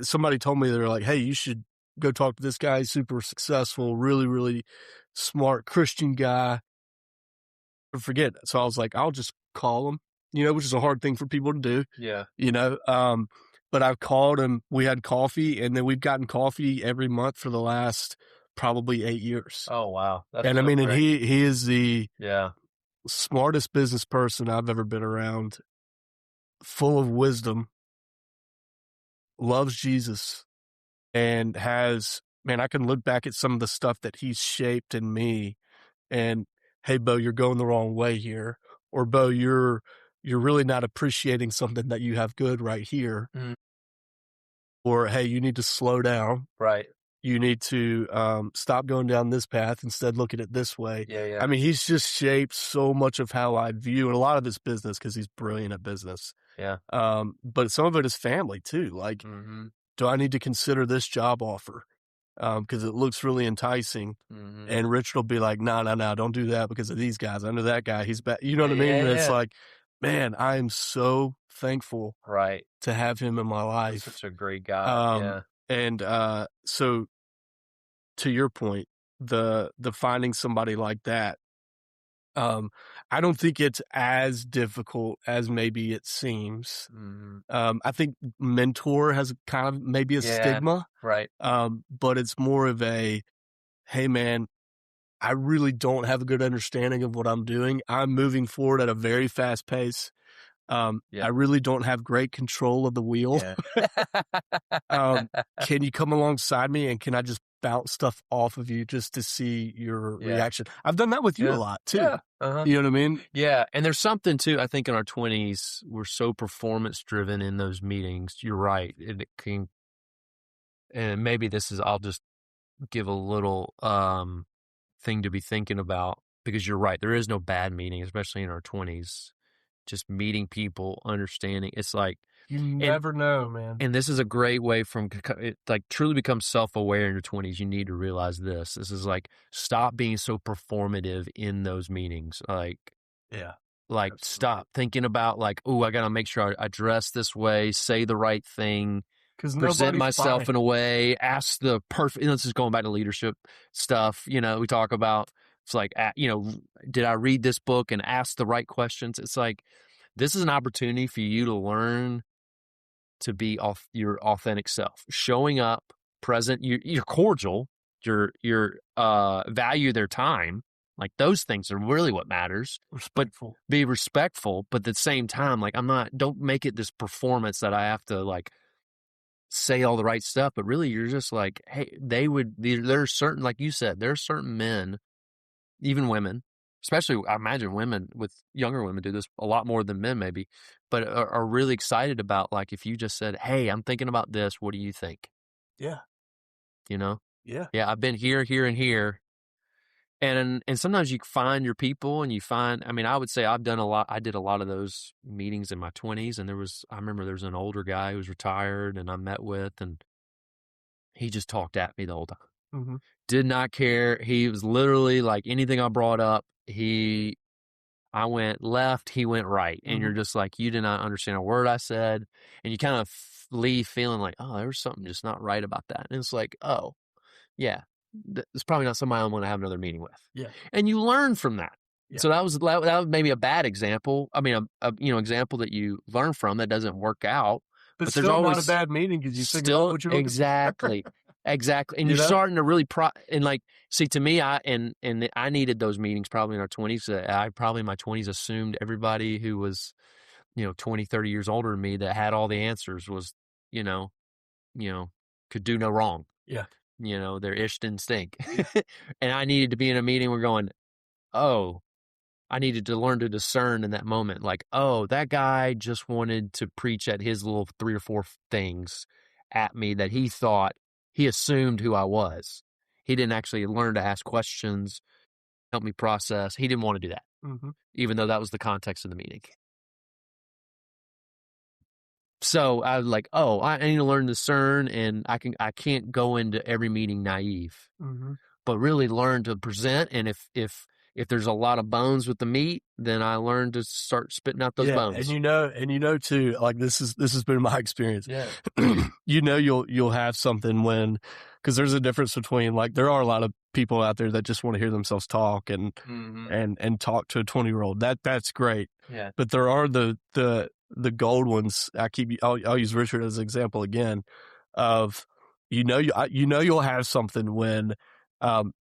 Speaker 2: somebody told me, they're like, hey, you should go talk to this guy. He's super successful, really, really smart Christian guy. Forget. So I was like, I'll just call him, which is a hard thing for people to do,
Speaker 1: Yeah.
Speaker 2: but I called him, we had coffee, and then we've gotten coffee every month for the last probably 8 years.
Speaker 1: Oh, wow. That's
Speaker 2: And I
Speaker 1: so
Speaker 2: mean, and
Speaker 1: great.
Speaker 2: he is the
Speaker 1: Yeah.
Speaker 2: smartest business person I've ever been around, full of wisdom, loves Jesus, and man, I can look back at some of the stuff that he's shaped in me and, hey, Bo, you're going the wrong way here. Or Bo, you're really not appreciating something that you have good right here.
Speaker 1: Mhm.
Speaker 2: Or, hey, you need to slow down.
Speaker 1: Right.
Speaker 2: You need to stop going down this path, instead look at it this way.
Speaker 1: Yeah. Yeah.
Speaker 2: I mean, he's just shaped so much of how I view, and a lot of it's business because he's brilliant at business.
Speaker 1: Yeah.
Speaker 2: But some of it is family too. Like,
Speaker 1: Mm-hmm.
Speaker 2: do I need to consider this job offer? Because it looks really enticing.
Speaker 1: Mm-hmm.
Speaker 2: And Rich will be like, no, don't do that because of these guys. I know that guy. He's bad. You know what I mean?
Speaker 1: Yeah.
Speaker 2: And it's
Speaker 1: Yeah.
Speaker 2: like, man, I am so thankful
Speaker 1: Right.
Speaker 2: to have him in my
Speaker 1: He's
Speaker 2: life.
Speaker 1: such a great guy. Yeah.
Speaker 2: And so to your point, the finding somebody like that, I don't think it's as difficult as maybe it seems.
Speaker 1: Mm-hmm.
Speaker 2: I think mentor has kind of maybe a stigma,
Speaker 1: Right.
Speaker 2: but it's more of a, hey man, I really don't have a good understanding of what I'm doing. I'm moving forward at a very fast pace.
Speaker 1: Yeah.
Speaker 2: I really don't have great control of the wheel.
Speaker 1: Yeah.
Speaker 2: Can you come alongside me and can I just bounce stuff off of you just to see your reaction? I've done that with you a lot too.
Speaker 1: Yeah. Uh-huh.
Speaker 2: You know what I mean?
Speaker 1: Yeah. And there's something too, I think in our 20s, we're so performance driven in those meetings. You're right. It can, and maybe I'll just give a little thing to be thinking about, because you're right. There is no bad meeting, especially in our 20s. Just meeting people, understanding. It's like,
Speaker 2: you never know, man.
Speaker 1: And this is a great way like truly become self-aware in your 20s. You need to realize this. This is like, stop being so performative in those meetings. Like,
Speaker 2: Absolutely.
Speaker 1: Stop thinking about like, oh, I got to make sure I dress this way, say the right thing, present myself in a way, ask the perfect, this is going back to leadership stuff, we talk about. It's like, did I read this book and ask the right questions? It's like, this is an opportunity for you to learn to be your authentic self, showing up, present, you're cordial, you're value their time. Like, those things are really what matters.
Speaker 2: Respectful.
Speaker 1: But be respectful, but at the same time, like, don't make it this performance that I have to like say all the right stuff, but really you're just like, hey, there's certain, like you said, there are certain men, even women, especially I imagine women with younger women do this a lot more than men maybe, but are really excited about, like, if you just said, hey, I'm thinking about this, what do you think?
Speaker 2: Yeah.
Speaker 1: Yeah.
Speaker 2: Yeah.
Speaker 1: I've been here, here, and here. And sometimes you find your people and I would say I did a lot of those meetings in my 20s. And I remember there was an older guy who was retired and I met with, and he just talked at me the whole time.
Speaker 2: Mm-hmm.
Speaker 1: Did not care. He was literally like, anything I brought up, I went left, he went right. And you're just like, you did not understand a word I said. And you kind of leave feeling like, oh, there was something just not right about that. And it's like, oh, yeah, it's probably not somebody I'm going to have another meeting with.
Speaker 2: Yeah.
Speaker 1: And you learn from that.
Speaker 2: Yeah.
Speaker 1: So that was maybe a bad example. I mean, a example that you learn from that doesn't work out.
Speaker 2: But
Speaker 1: there's
Speaker 2: still
Speaker 1: always
Speaker 2: not a bad meeting because you figured out
Speaker 1: still
Speaker 2: what you're looking
Speaker 1: exactly. Exactly. And
Speaker 2: You
Speaker 1: you're
Speaker 2: know?
Speaker 1: starting to really and like, see, to me, I needed those meetings probably in our 20s. I probably in my 20s assumed everybody who was, 20, 30 years older than me that had all the answers was, could do no wrong.
Speaker 2: Yeah.
Speaker 1: Their ish didn't stink. And I needed to be in a meeting where going, oh, I needed to learn to discern in that moment. Like, oh, that guy just wanted to preach at his little 3 or 4 things at me that he assumed who I was. He didn't actually learn to ask questions, help me process. He didn't want to do that, even though that was the context of the meeting. So I was like, oh, I need to learn to discern, and I can't go into every meeting naive, but really learn to present. And if there's a lot of bones with the meat, then I learned to start spitting out those bones.
Speaker 2: And too, like this has been my experience.
Speaker 1: Yeah.
Speaker 2: You'll have something because there's a difference between, like, there are a lot of people out there that just want to hear themselves talk and talk to a 20-year-old. That's great.
Speaker 1: Yeah.
Speaker 2: But there are the gold ones. I'll use Richard as an example again of, you'll have something when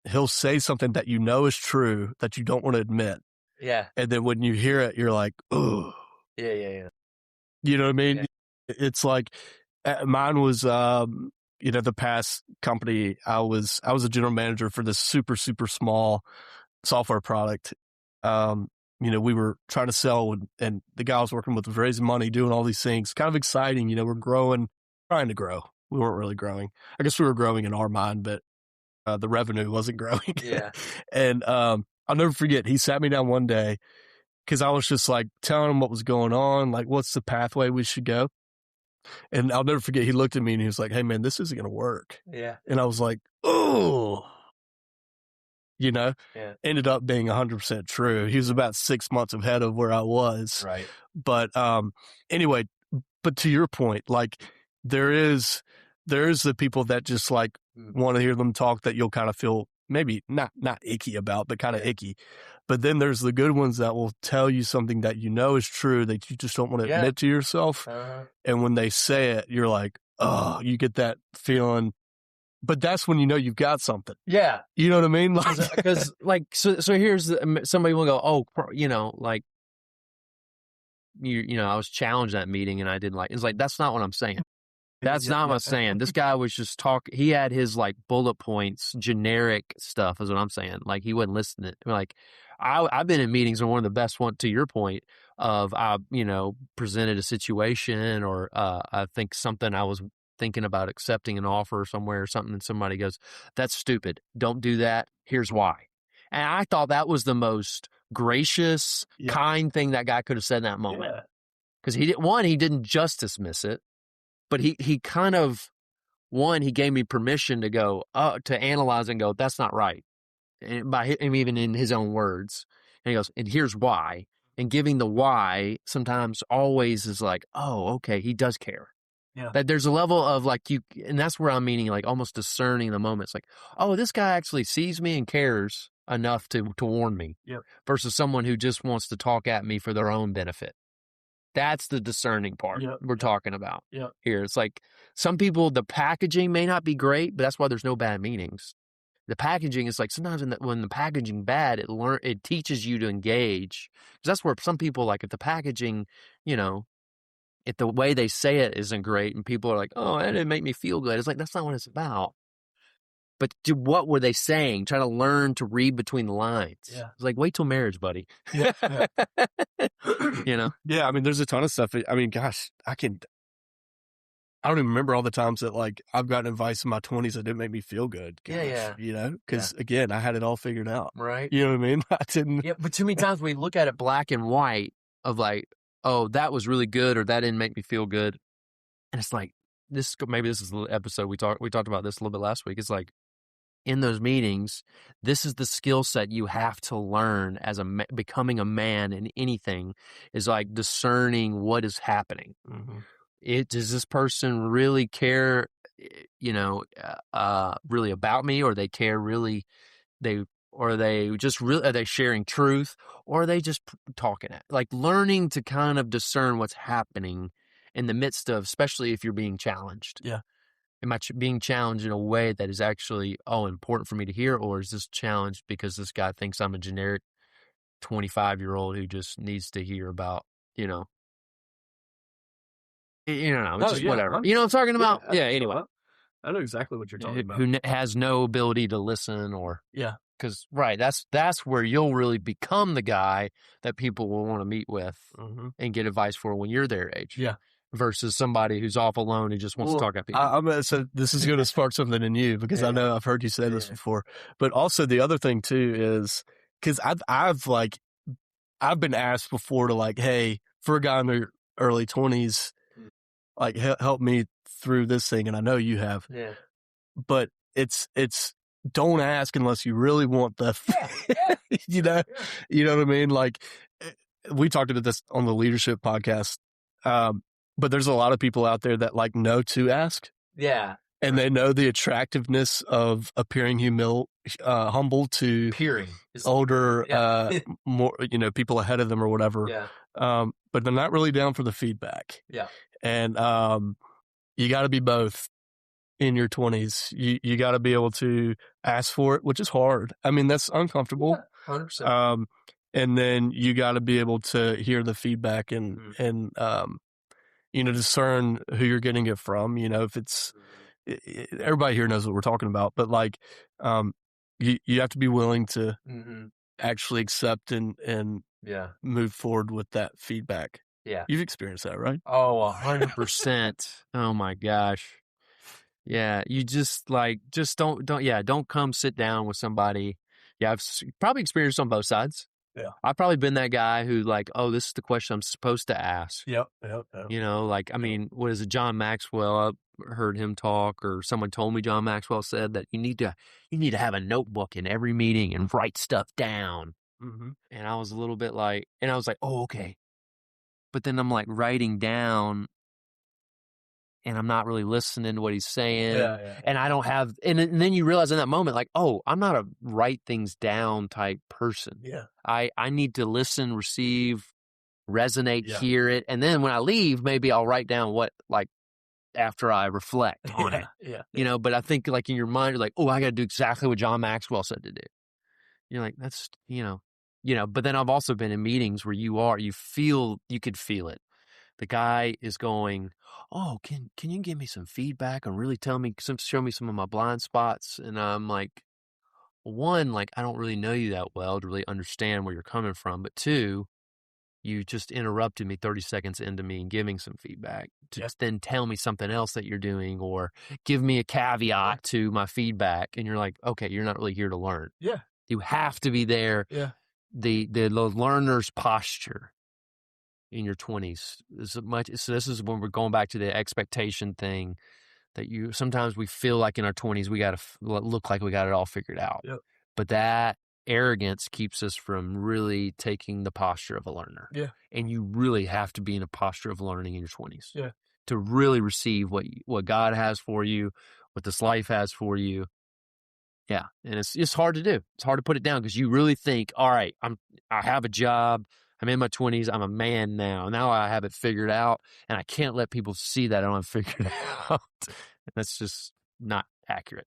Speaker 2: he'll say something that is true that you don't want to admit.
Speaker 1: Yeah.
Speaker 2: And then when you hear it, you're like, oh.
Speaker 1: Yeah.
Speaker 2: You know what I mean?
Speaker 1: Yeah.
Speaker 2: It's like mine was, the past company. I was a general manager for this super, super small software product. We were trying to sell, and the guy I was working with was raising money, doing all these things. Kind of exciting. We're growing, trying to grow. We weren't really growing. I guess we were growing in our mind, but the revenue wasn't growing.
Speaker 1: Yeah.
Speaker 2: And I'll never forget, he sat me down one day because I was just like telling him what was going on, like what's the pathway we should go. And I'll never forget, he looked at me and he was like, hey man, this isn't going to work.
Speaker 1: Yeah.
Speaker 2: And I was like, oh, ended up being 100% true. He was about 6 months ahead of where I was.
Speaker 1: Right.
Speaker 2: But anyway, but to your point, like there is the people that just like want to hear them talk that you'll kind of feel maybe not icky about, but kind of icky. But then there's the good ones that will tell you something that is true that you just don't want to admit to yourself. And when they say it, you're like, oh, you get that feeling. But that's when you've got something.
Speaker 1: Yeah.
Speaker 2: You know what I mean?
Speaker 1: Because so here's somebody will go, oh, like, I was challenged that meeting and I didn't like, it's like, that's not what I'm saying. That's not what I'm saying. This guy was just he had his like bullet points, generic stuff is what I'm saying. Like he wasn't listening. Like I've been in meetings where one of the best one, to your point of, I presented a situation or I think something I was thinking about accepting an offer somewhere or something, and somebody goes, that's stupid. Don't do that. Here's why. And I thought that was the most gracious, kind thing that guy could have said in that moment. Because he didn't just dismiss it, but he kind of, he gave me permission to go, to analyze and go, that's not right. And by him, even in his own words. And he goes, and here's why. And giving the why sometimes always is like, oh, okay, he does care. Yeah. That there's a level of like and that's where I'm meaning like almost discerning the moments. Like, oh, this guy actually sees me and cares enough to warn me. Yep. Versus someone who just wants to talk at me for their own benefit. That's the discerning part we're talking about here. It's like some people, the packaging may not be great, but that's why there's no bad meetings. The packaging is like sometimes when the packaging bad, it teaches you to engage. Because that's where some people, like if the packaging, if the way they say it isn't great and people are like, oh, that didn't make me feel good. It's like, that's not what it's about. But what were they saying? Try to learn to read between the lines. Yeah. It's like, wait till marriage, buddy.
Speaker 2: Yeah.
Speaker 1: Yeah,
Speaker 2: I mean, there's a ton of stuff. I mean, gosh, I don't even remember all the times that like I've gotten advice in my 20s that didn't make me feel good. Gosh, because again, I had it all figured out.
Speaker 1: Right.
Speaker 2: You know what I mean? I didn't.
Speaker 1: Yeah, but too many times we look at it black and white of like, oh, that was really good or that didn't make me feel good. And it's like, maybe this is the episode we talked about this a little bit last week. It's like, in those meetings, this is the skill set you have to learn as becoming a man in anything, is like discerning what is happening. Does this person really care, really about me, or they care really, are they sharing truth, or are they just talking it? Like learning to kind of discern what's happening in the midst of, especially if you're being challenged.
Speaker 2: Yeah.
Speaker 1: Am I being challenged in a way that is actually, important for me to hear, or is this challenged because this guy thinks I'm a generic 25-year-old who just needs to hear about, just whatever. You know what I'm talking about? Yeah, anyway.
Speaker 2: I know exactly what you're talking about.
Speaker 1: Who has no ability to listen, or
Speaker 2: yeah,
Speaker 1: because that's where you'll really become the guy that people will want to meet with and get advice for when you're their age.
Speaker 2: Yeah.
Speaker 1: Versus somebody who's off alone and just wants to talk at people.
Speaker 2: So this is going to spark something in you, because I know I've heard you say this before. But also the other thing too is, because I've been asked before to, like, hey, for a guy in their early 20s, like, help me through this thing, and I know you have.
Speaker 1: Yeah.
Speaker 2: But it's don't ask unless you really want the, you know what I mean? Like, we talked about this on the leadership podcast. But there's a lot of people out there that like know to ask.
Speaker 1: Yeah.
Speaker 2: And they know the attractiveness of appearing humble to
Speaker 1: Appearing.
Speaker 2: older, more, people ahead of them or whatever.
Speaker 1: Yeah.
Speaker 2: But they're not really down for the feedback.
Speaker 1: Yeah.
Speaker 2: And you got to be both in your 20s. You got to be able to ask for it, which is hard. I mean, that's uncomfortable.
Speaker 1: Yeah, 100%.
Speaker 2: And then you got to be able to hear the feedback and discern who you're getting it from. If it's, everybody here knows what we're talking about, but like, you have to be willing to actually accept and move forward with that feedback.
Speaker 1: Yeah.
Speaker 2: You've experienced that, right?
Speaker 1: Oh, 100%. Oh my gosh. Yeah. You just don't come sit down with somebody. Yeah. I've probably experienced on both sides.
Speaker 2: Yeah.
Speaker 1: I've probably been that guy who like, oh, this is the question I'm supposed to ask.
Speaker 2: Yep.
Speaker 1: I mean, what is it? John Maxwell, I heard him talk, or someone told me John Maxwell said that you need to have a notebook in every meeting and write stuff down. And I was a little bit like, oh, okay. But then I'm like writing down, and I'm not really listening to what he's saying. And I don't have, and then you realize in that moment, like, oh, I'm not a write things down type person.
Speaker 2: Yeah.
Speaker 1: I need to listen, receive, resonate, hear it. And then when I leave, maybe I'll write down after I reflect on it.
Speaker 2: Yeah.
Speaker 1: But I think like in your mind, you're like, oh, I got to do exactly what John Maxwell said to do. You're like, that's, but then I've also been in meetings where you could feel it. The guy is going, oh, can you give me some feedback and really show me some of my blind spots? And I'm like, one, like, I don't really know you that well to really understand where you're coming from. But two, you just interrupted me 30 seconds into me giving some feedback to then tell me something else that you're doing, or give me a caveat to my feedback. And you're like, okay, you're not really here to learn.
Speaker 2: Yeah.
Speaker 1: You have to be there.
Speaker 2: Yeah.
Speaker 1: The learner's posture in your 20s is much. So this is when we're going back to the expectation thing, that sometimes we feel like in our 20s we got to look like we got it all figured out.
Speaker 2: Yep.
Speaker 1: But that arrogance keeps us from really taking the posture of a learner.
Speaker 2: Yeah.
Speaker 1: And you really have to be in a posture of learning in your 20s.
Speaker 2: Yeah.
Speaker 1: To really receive what God has for you, what this life has for you. Yeah. And it's hard to do. It's hard to put it down, because you really think, all right, I have a job. I'm in my 20s. I'm a man now. Now I have it figured out, and I can't let people see that I don't have it figured out. That's just not accurate.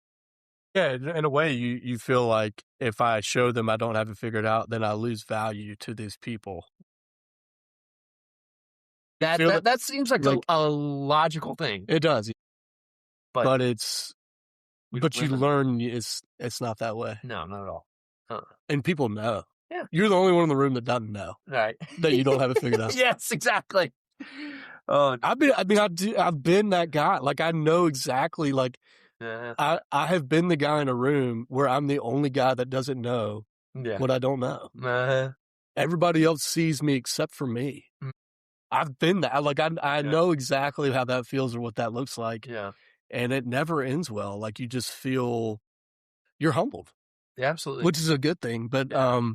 Speaker 2: Yeah, in a way, you feel like if I show them I don't have it figured out, then I lose value to these people.
Speaker 1: That seems like a logical thing.
Speaker 2: It does, but
Speaker 1: but
Speaker 2: you learn it's not that way.
Speaker 1: No, not at all.
Speaker 2: And people know.
Speaker 1: Yeah,
Speaker 2: you're the only one in the room that doesn't know.
Speaker 1: Right.
Speaker 2: That you don't have it figured out.
Speaker 1: Yes, exactly.
Speaker 2: I've been that guy. Like, I know exactly. Like, I have been the guy in a room where I'm the only guy that doesn't know what I don't know. Everybody else sees me except for me. I've been that. Like, I know exactly how that feels or what that looks like.
Speaker 1: Yeah.
Speaker 2: And it never ends well. Like, you just feel you're humbled,
Speaker 1: Yeah, absolutely.
Speaker 2: which is a good thing. But
Speaker 1: Yeah.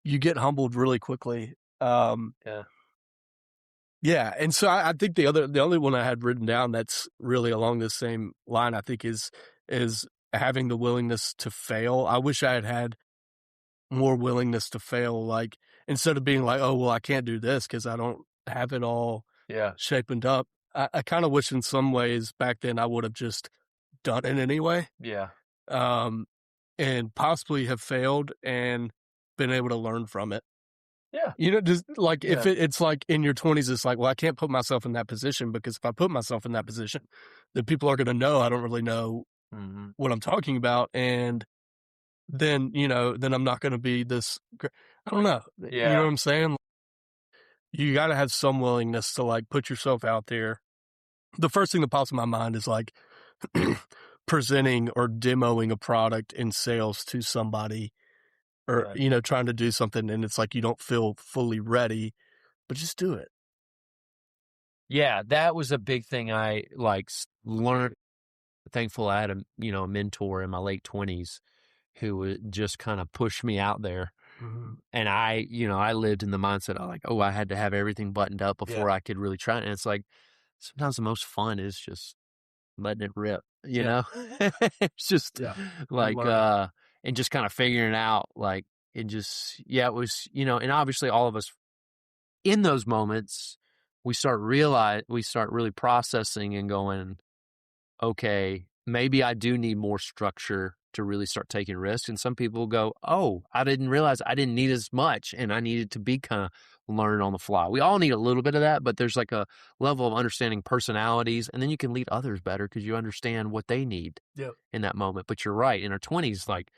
Speaker 2: you get humbled really quickly.
Speaker 1: Yeah.
Speaker 2: Yeah, and so I think the only one I had written down that's really along the same line, I think, is having the willingness to fail. I wish I had had more willingness to fail. Like, instead of being like, oh well, I can't do this because I don't have it all
Speaker 1: Yeah.
Speaker 2: shapened up. I kind of wish in some ways back then I would have just done it anyway,
Speaker 1: Yeah.
Speaker 2: um, and possibly have failed and been able to learn from it.
Speaker 1: Yeah.
Speaker 2: You know, just like if
Speaker 1: Yeah.
Speaker 2: it's like in your 20s, it's like, well, I can't put myself in that position because if I put myself in that position, then people are going to know I don't really know
Speaker 1: Hmm.
Speaker 2: what I'm talking about. And then, then I'm not going to be this, I don't know. You know what
Speaker 1: Yeah.
Speaker 2: I'm saying? You got to have some willingness to like put yourself out there. The first thing that pops in my mind is like presenting or demoing a product in sales to somebody or,
Speaker 1: Yeah.
Speaker 2: trying to do something and it's like you don't feel fully ready, but just do it.
Speaker 1: Yeah. That was a big thing I learned. Thankful I had a mentor in my late 20s who would just kind of push me out there.
Speaker 2: Mhm.
Speaker 1: And I lived in the mindset of like, oh, I had to have everything buttoned up
Speaker 2: Yeah.
Speaker 1: before I could really try it. And it's like, sometimes the most fun is just letting it rip, you
Speaker 2: Yeah.
Speaker 1: know? It's just
Speaker 2: Yeah. And
Speaker 1: like,
Speaker 2: learning.
Speaker 1: and just kind of figuring it out. Like, it just, yeah, it was, and obviously all of us in those moments, we start really processing and going, okay, maybe I do need more structure to really start taking risks. And some people go, oh, I didn't realize I didn't need as much and I needed to be kind of learn on the fly. We all need a little bit of that, but there's like a level of understanding personalities and then you can lead others better because you understand what they need
Speaker 2: Yep.
Speaker 1: in that moment. But you're right. In our 20s, like,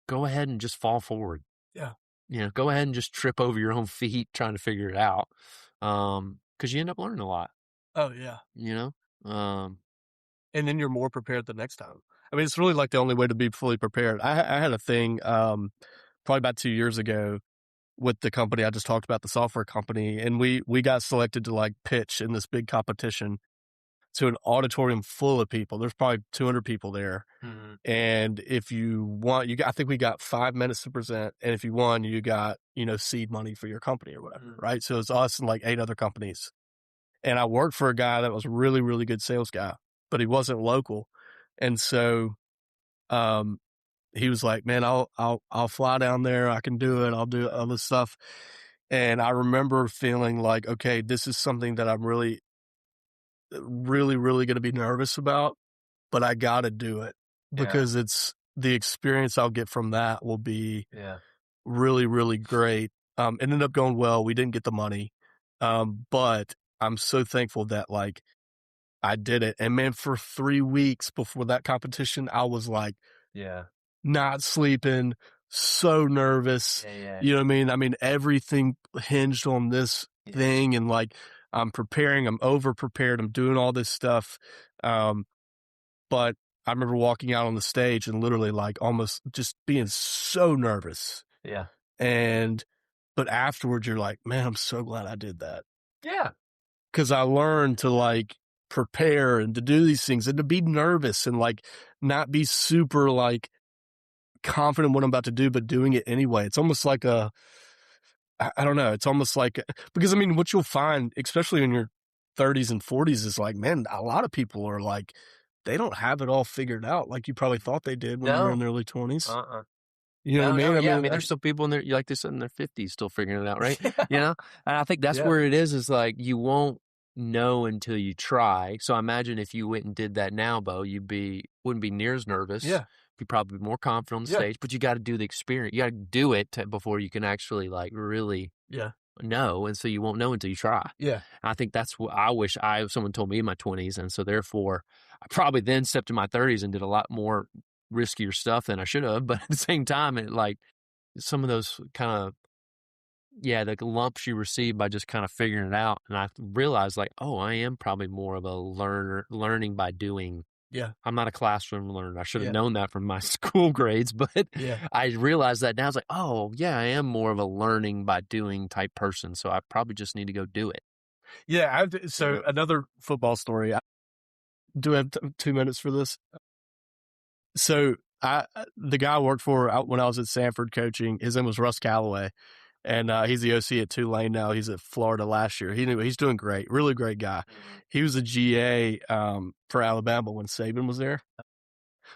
Speaker 1: go ahead and just fall forward.
Speaker 2: Yeah.
Speaker 1: Go ahead and just trip over your own feet trying to figure it out. Because you end up learning a lot,
Speaker 2: Oh, yeah.
Speaker 1: you know?
Speaker 2: And then you're more prepared the next time. I mean, it's really like the only way to be fully prepared. I had a thing, probably about 2 years ago with the company I just talked about, the software company, and we got selected to like pitch in this big competition to an auditorium full of people. There's probably 200 people there.
Speaker 1: Mhm.
Speaker 2: And if you want, I think we got 5 minutes to present. And if you won, you got, seed money for your company or whatever.
Speaker 1: Mhm.
Speaker 2: Right. So it's us and like 8 other companies. And I worked for a guy that was a really, really good sales guy, but he wasn't local. And so, um, he was like, man, I'll fly down there. I can do it. I'll do all this stuff. And I remember feeling like, okay, this is something that I'm really, really, really going to be nervous about, but I got to do it
Speaker 1: Yeah.
Speaker 2: because it's the experience I'll get from that will be
Speaker 1: Yeah.
Speaker 2: really, really great. It ended up going well. We didn't get the money. But I'm so thankful that like I did it. And man, for 3 weeks before that competition, I was like
Speaker 1: Yeah.
Speaker 2: not sleeping, so nervous.
Speaker 1: Yeah. Yeah.
Speaker 2: You know what I mean? I mean, everything hinged on this
Speaker 1: Yeah.
Speaker 2: thing and like I'm preparing, I'm over prepared, I'm doing all this stuff. Um, but I remember walking out on the stage and literally like almost just being so nervous.
Speaker 1: Yeah.
Speaker 2: And, but afterwards you're like, man, I'm so glad I did that.
Speaker 1: Yeah.
Speaker 2: 'Cause I learned to like prepare and to do these things and to be nervous and like not be super like confident what I'm about to do, but doing it anyway. It's almost like I don't know. It's almost like, because I mean, what you'll find, especially in your 30s and 40s is like, man, a lot of people are like, they don't have it all figured out. Like you probably thought they did when you were in
Speaker 1: No.
Speaker 2: the early 20s.
Speaker 1: Uh-uh.
Speaker 2: You know what I
Speaker 1: No, no,
Speaker 2: mean? I
Speaker 1: yeah. I
Speaker 2: mean,
Speaker 1: mean, there's still people in their, like they said, in their 50s still figuring it out, right?
Speaker 2: yeah,
Speaker 1: And I think that's
Speaker 2: yeah,
Speaker 1: where it is like you won't know until you try. So I imagine if you went and did that now, Bo, wouldn't be near as nervous.
Speaker 2: yeah,
Speaker 1: Be probably more confident on the
Speaker 2: yeah,
Speaker 1: stage, but you got to do the experience. You got to do it before you can actually like really
Speaker 2: yeah,
Speaker 1: know. And so you won't know until you try.
Speaker 2: yeah,
Speaker 1: I think that's what I wish someone told me in my 20s. And so therefore, I probably then stepped in my 30s and did a lot more riskier stuff than I should have. But at the same time, it like some of those kind of, yeah, the lumps you receive by just kind of figuring it out. And I realized like, oh, I am probably more of a learning by doing.
Speaker 2: yeah,
Speaker 1: I'm not a classroom learner. I should have
Speaker 2: yeah,
Speaker 1: known that from my school grades, but
Speaker 2: yeah.
Speaker 1: I realized that now. I was like, oh, yeah, I am more of a learning by doing type person. So I probably just need to go do it.
Speaker 2: Yeah.
Speaker 1: You
Speaker 2: So
Speaker 1: know?
Speaker 2: another football story. Do I have 2 minutes for this? So The guy I worked for when I was at Sanford coaching, his name was Russ Calloway, and he's the OC at Tulane now. He's at Florida last year. He's doing great, really great guy. He was a GA for Alabama when Saban was there.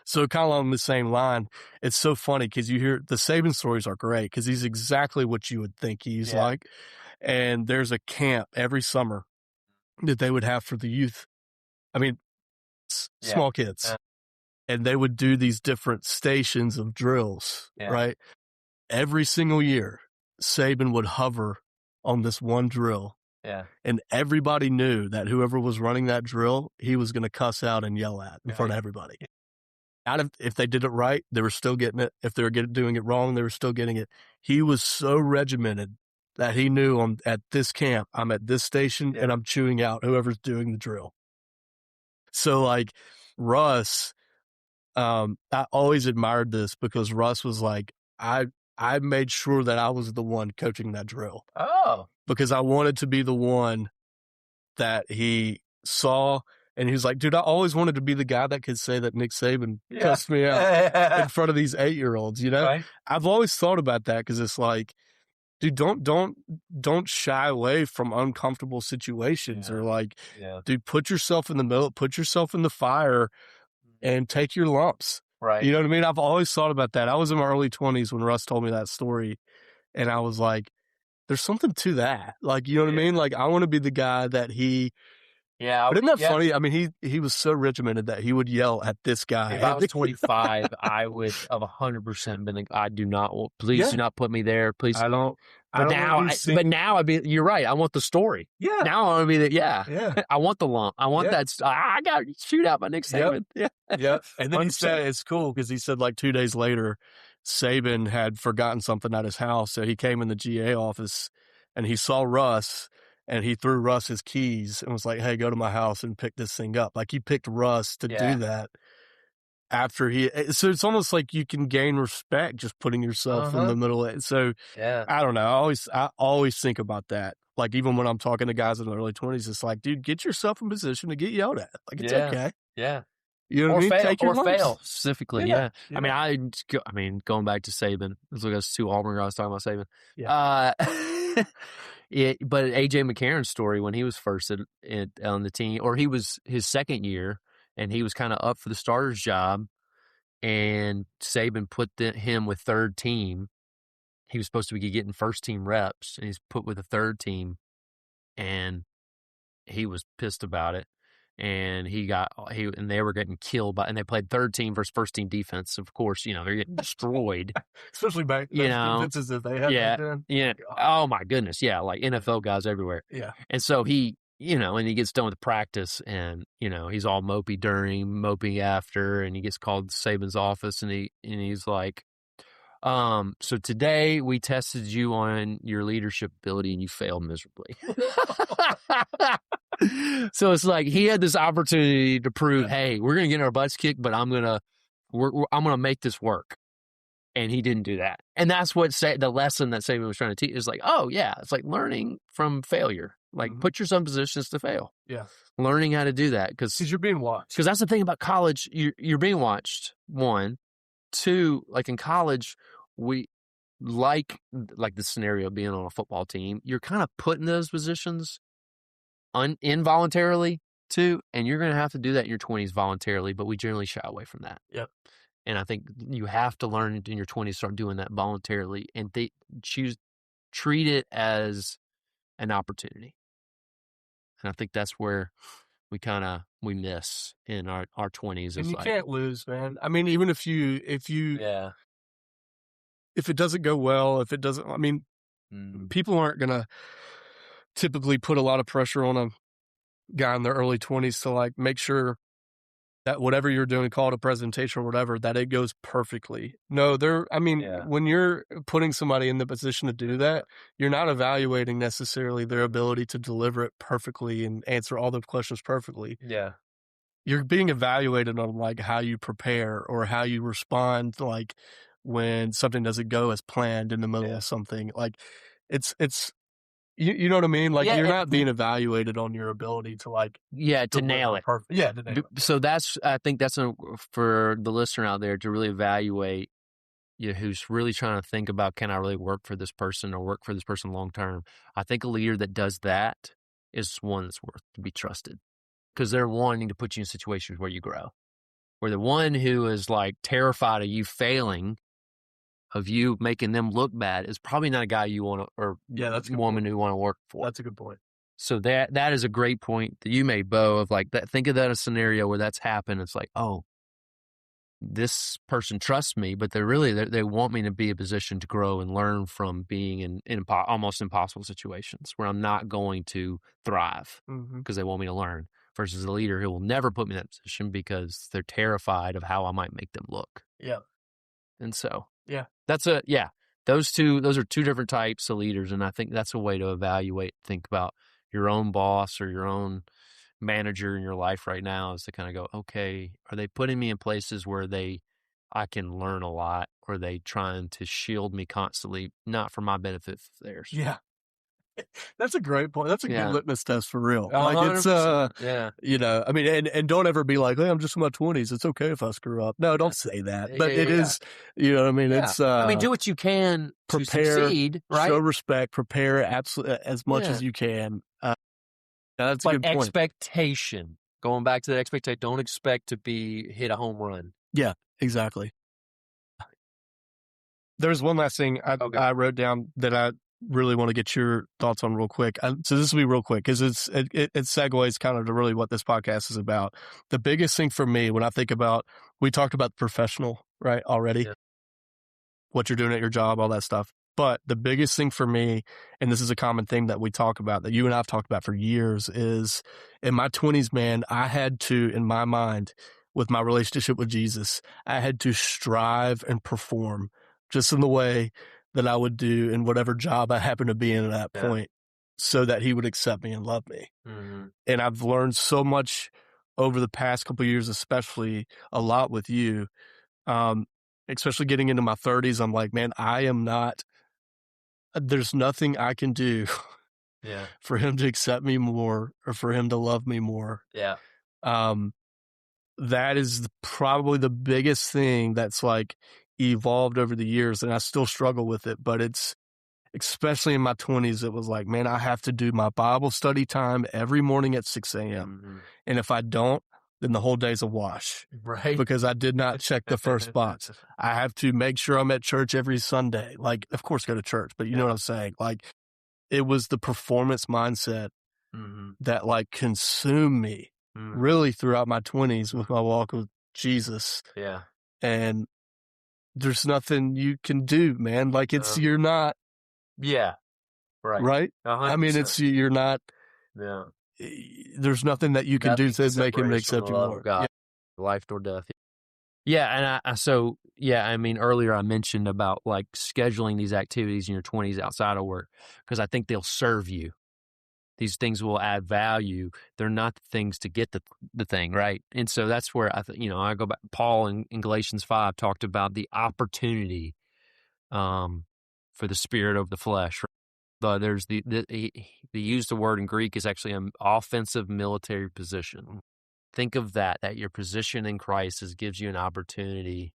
Speaker 2: So kind of along the same line, it's so funny because you hear the Saban stories are great because he's exactly what you would think he's like. And there's a camp every summer that they would have for the youth. I mean, small kids. And they would do these different stations of drills, right? Every single year, Saban would hover on this one drill. And everybody knew that whoever was running that drill, he was going to cuss out and yell at in front of everybody. If they did it right, they were still getting it. If they were doing it wrong, they were still getting it. He was so regimented that he knew at this camp, I'm at this station and I'm chewing out whoever's doing the drill. So like Russ, I always admired this because Russ was like, I made sure that I was the one coaching that drill.
Speaker 1: Oh.
Speaker 2: Because I wanted to be the one that he saw. And he was like, dude, I always wanted to be the guy that could say that Nick Saban cussed me out in front of these 8-year-olds, you know? Right. I've always thought about that because it's like, dude, don't shy away from uncomfortable situations or like, dude, put yourself in the middle, put yourself in the fire and take your lumps. Right. You know what I mean? I've always thought about that. I was in my early 20s when Russ told me that story and I was like, there's something to that. Like, you know what I mean? Like, I want to be the guy that he... Yeah. But isn't that funny? I mean, he was so regimented that he would yell at this guy.
Speaker 1: If I was 25, I would have 100% been like, I do not, please do not put me there. Please.
Speaker 2: I don't.
Speaker 1: But now I'd be, you're right. I want the story. Yeah. Now I want to be yeah. I want the lump. I want that. I got to shoot out my Nick Saban.
Speaker 2: Yeah. And then he said, it's cool because he said like 2 days later, Saban had forgotten something at his house. So he came in the GA office and he saw Russ. And he threw Russ his keys and was like, hey, go to my house and pick this thing up. Like he picked Russ to do that after so it's almost like you can gain respect just putting yourself in the middle of it. So I don't know. I always think about that. Like even when I'm talking to guys in the early 20s, it's like, dude, get yourself in position to get yelled at. Like it's okay.
Speaker 1: Yeah.
Speaker 2: You know what I mean? Take your
Speaker 1: fail specifically. Yeah. I mean, going back to Saban, let's look at those two Auburn guys talking about Saban. But AJ McCarron's story when he was first on the team, or he was his second year, and he was kind of up for the starter's job, and Saban put him with third team. He was supposed to be getting first team reps, and he's put with the third team, and he was pissed about it. And and they were getting killed and they played third team versus first team defense. Of course, they're getting destroyed.
Speaker 2: Especially back defenses that they had back then.
Speaker 1: Yeah. Oh my goodness. Yeah. Like NFL guys everywhere.
Speaker 2: Yeah.
Speaker 1: And so he, and he gets done with practice and, he's all mopey during, mopey after, and he gets called to Saban's office and he's like, so today we tested you on your leadership ability and you failed miserably. So it's like he had this opportunity to prove, hey, we're going to get our butts kicked, but I'm going to make this work. And he didn't do that. And that's what the lesson that Saban was trying to teach is like, oh yeah, it's like learning from failure. Like put yourself in positions to fail.
Speaker 2: Yeah.
Speaker 1: Learning how to do that. Because
Speaker 2: you're being watched.
Speaker 1: Because that's the thing about college. You're being watched, one. Two, like in college, we like the scenario of being on a football team. You're kind of put in those positions involuntarily too, and you're going to have to do that in your 20s voluntarily, but we generally shy away from that.
Speaker 2: Yep.
Speaker 1: And I think you have to learn in your 20s, start doing that voluntarily and treat it as an opportunity. And I think that's where we miss in our 20s.
Speaker 2: And you can't lose, man. I mean, even if it doesn't go well, people aren't going to typically put a lot of pressure on a guy in their early 20s to like make sure that whatever you're doing, call it a presentation or whatever, that it goes perfectly. No, when you're putting somebody in the position to do that, you're not evaluating necessarily their ability to deliver it perfectly and answer all the questions perfectly.
Speaker 1: Yeah.
Speaker 2: You're being evaluated on like how you prepare or how you respond, like when something doesn't go as planned in the middle of something. Like it's You know what I mean? Like,
Speaker 1: Yeah,
Speaker 2: you're not being evaluated on your ability to, like,
Speaker 1: to nail it.
Speaker 2: perfect. Yeah, to nail it.
Speaker 1: So I think that's for the listener out there to really evaluate, who's really trying to think about, can I really work for this person or work for this person long term? I think a leader that does that is one that's worth to be trusted, because they're wanting to put you in situations where you grow. Where the one who is like terrified of you failing, of you making them look bad, is probably not a guy you want to, or
Speaker 2: that's a good
Speaker 1: woman
Speaker 2: point.
Speaker 1: who want to work for.
Speaker 2: That's a good point.
Speaker 1: So that is a great point that you made, Bo, of like that. Think of that as a scenario where that's happened. It's like, oh, this person trusts me, but they want me to be in a position to grow and learn from being in almost impossible situations where I'm not going to thrive because they want me to learn, versus a leader who will never put me in that position because they're terrified of how I might make them look.
Speaker 2: Yeah.
Speaker 1: And so,
Speaker 2: yeah,
Speaker 1: those are two different types of leaders. And I think that's a way to evaluate, think about your own boss or your own manager in your life right now, is to kind of go, okay, are they putting me in places where I can learn a lot, or are they trying to shield me constantly, not for my benefit, for theirs?
Speaker 2: Yeah. That's a great point. That's a good litmus test for real. Like, it's, I mean, and don't ever be like, hey, I'm just in my 20s. It's okay if I screw up. No, don't say that. But it is, you know what I mean? It's,
Speaker 1: do what you can
Speaker 2: prepare,
Speaker 1: to succeed, right?
Speaker 2: Show respect, prepare absolutely as much as you can. That's a good point.
Speaker 1: Expectation, going back to the expectation, don't expect to hit a home run.
Speaker 2: Yeah, exactly. There's one last thing I wrote down that I really want to get your thoughts on real quick. So this will be real quick, because it segues kind of to really what this podcast is about. The biggest thing for me when I think about, we talked about professional, right, already, what you're doing at your job, all that stuff. But the biggest thing for me, and this is a common thing that we talk about, that you and I have talked about for years, is in my 20s, man, I had to, in my mind, with my relationship with Jesus, I had to strive and perform just in the way that I would do in whatever job I happened to be in at that point, so that he would accept me and love me. And I've learned so much over the past couple of years, especially a lot with you, especially getting into my 30s. I'm like, man, there's nothing I can do for him to accept me more, or for him to love me more.
Speaker 1: Yeah.
Speaker 2: That is probably the biggest thing that's like evolved over the years, and I still struggle with it, but it's, especially in my 20s, it was like, man, I have to do my Bible study time every morning at 6 a.m. And if I don't, then the whole day's a wash.
Speaker 1: Right.
Speaker 2: Because I did not check the first box. I have to make sure I'm at church every Sunday. Like, of course, go to church, but you know what I'm saying? Like, it was the performance mindset that like consumed me really throughout my 20s with my walk with Jesus.
Speaker 1: Yeah.
Speaker 2: And there's nothing you can do, man. Like, it's, you're not.
Speaker 1: Yeah. Right.
Speaker 2: Right?
Speaker 1: 100%.
Speaker 2: I mean, you're not.
Speaker 1: Yeah.
Speaker 2: There's nothing that you can do to make him accept you more.
Speaker 1: God. Life or death. Yeah. And I mean, earlier I mentioned about like scheduling these activities in your 20s outside of work, because I think they'll serve you. These things will add value. They're not the things to get the thing, right? And so that's where I go back. Paul in Galatians 5 talked about the opportunity for the spirit over the flesh. But there's he used the word in Greek is actually an offensive military position. Think of that your position in Christ gives you an opportunity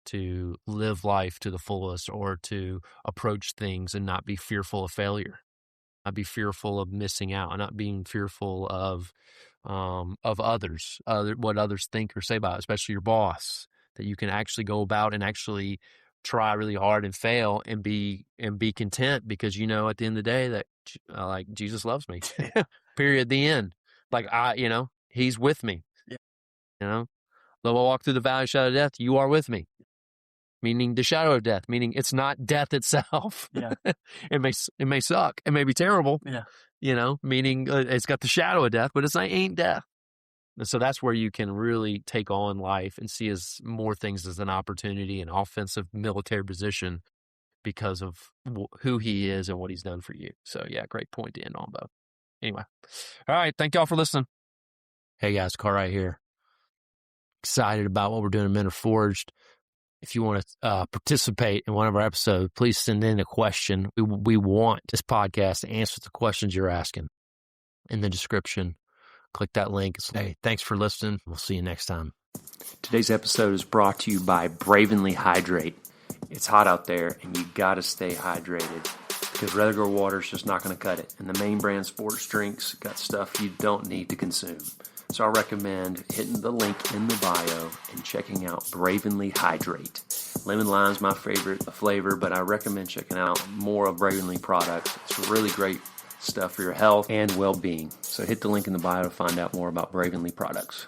Speaker 1: to live life to the fullest, or to approach things and not be fearful of failure, not be fearful of missing out, not being fearful of others, what others think or say about it, especially your boss, that you can actually go about and actually try really hard and fail and be content, because at the end of the day that like Jesus loves me. Period. The end. Like he's with me. Though I walk through the valley of the shadow of death, you are with me. Meaning the shadow of death, meaning it's not death itself.
Speaker 2: Yeah.
Speaker 1: It may suck. It may be terrible.
Speaker 2: Yeah.
Speaker 1: Meaning it's got the shadow of death, but ain't death. And so that's where you can really take on life and see more things as an opportunity, an offensive military position, because of who he is and what he's done for you. So yeah, great point to end on, Bo. Anyway. All right. Thank y'all for listening. Hey guys, Cartwright here. Excited about what we're doing in Men Are Forged. If you want to participate in one of our episodes, please send in a question. We want this podcast to answer the questions you're asking in the description. Click that link. Hey, thanks for listening. We'll see you next time.
Speaker 3: Today's episode is brought to you by Bravenly Hydrate. It's hot out there, and you got to stay hydrated because regular water is just not going to cut it. And the main brand sports drinks got stuff you don't need to consume. So I recommend hitting the link in the bio and checking out Bravenly Hydrate. Lemon lime's my favorite flavor, but I recommend checking out more of Bravenly products. It's really great stuff for your health and well-being. So hit the link in the bio to find out more about Bravenly products.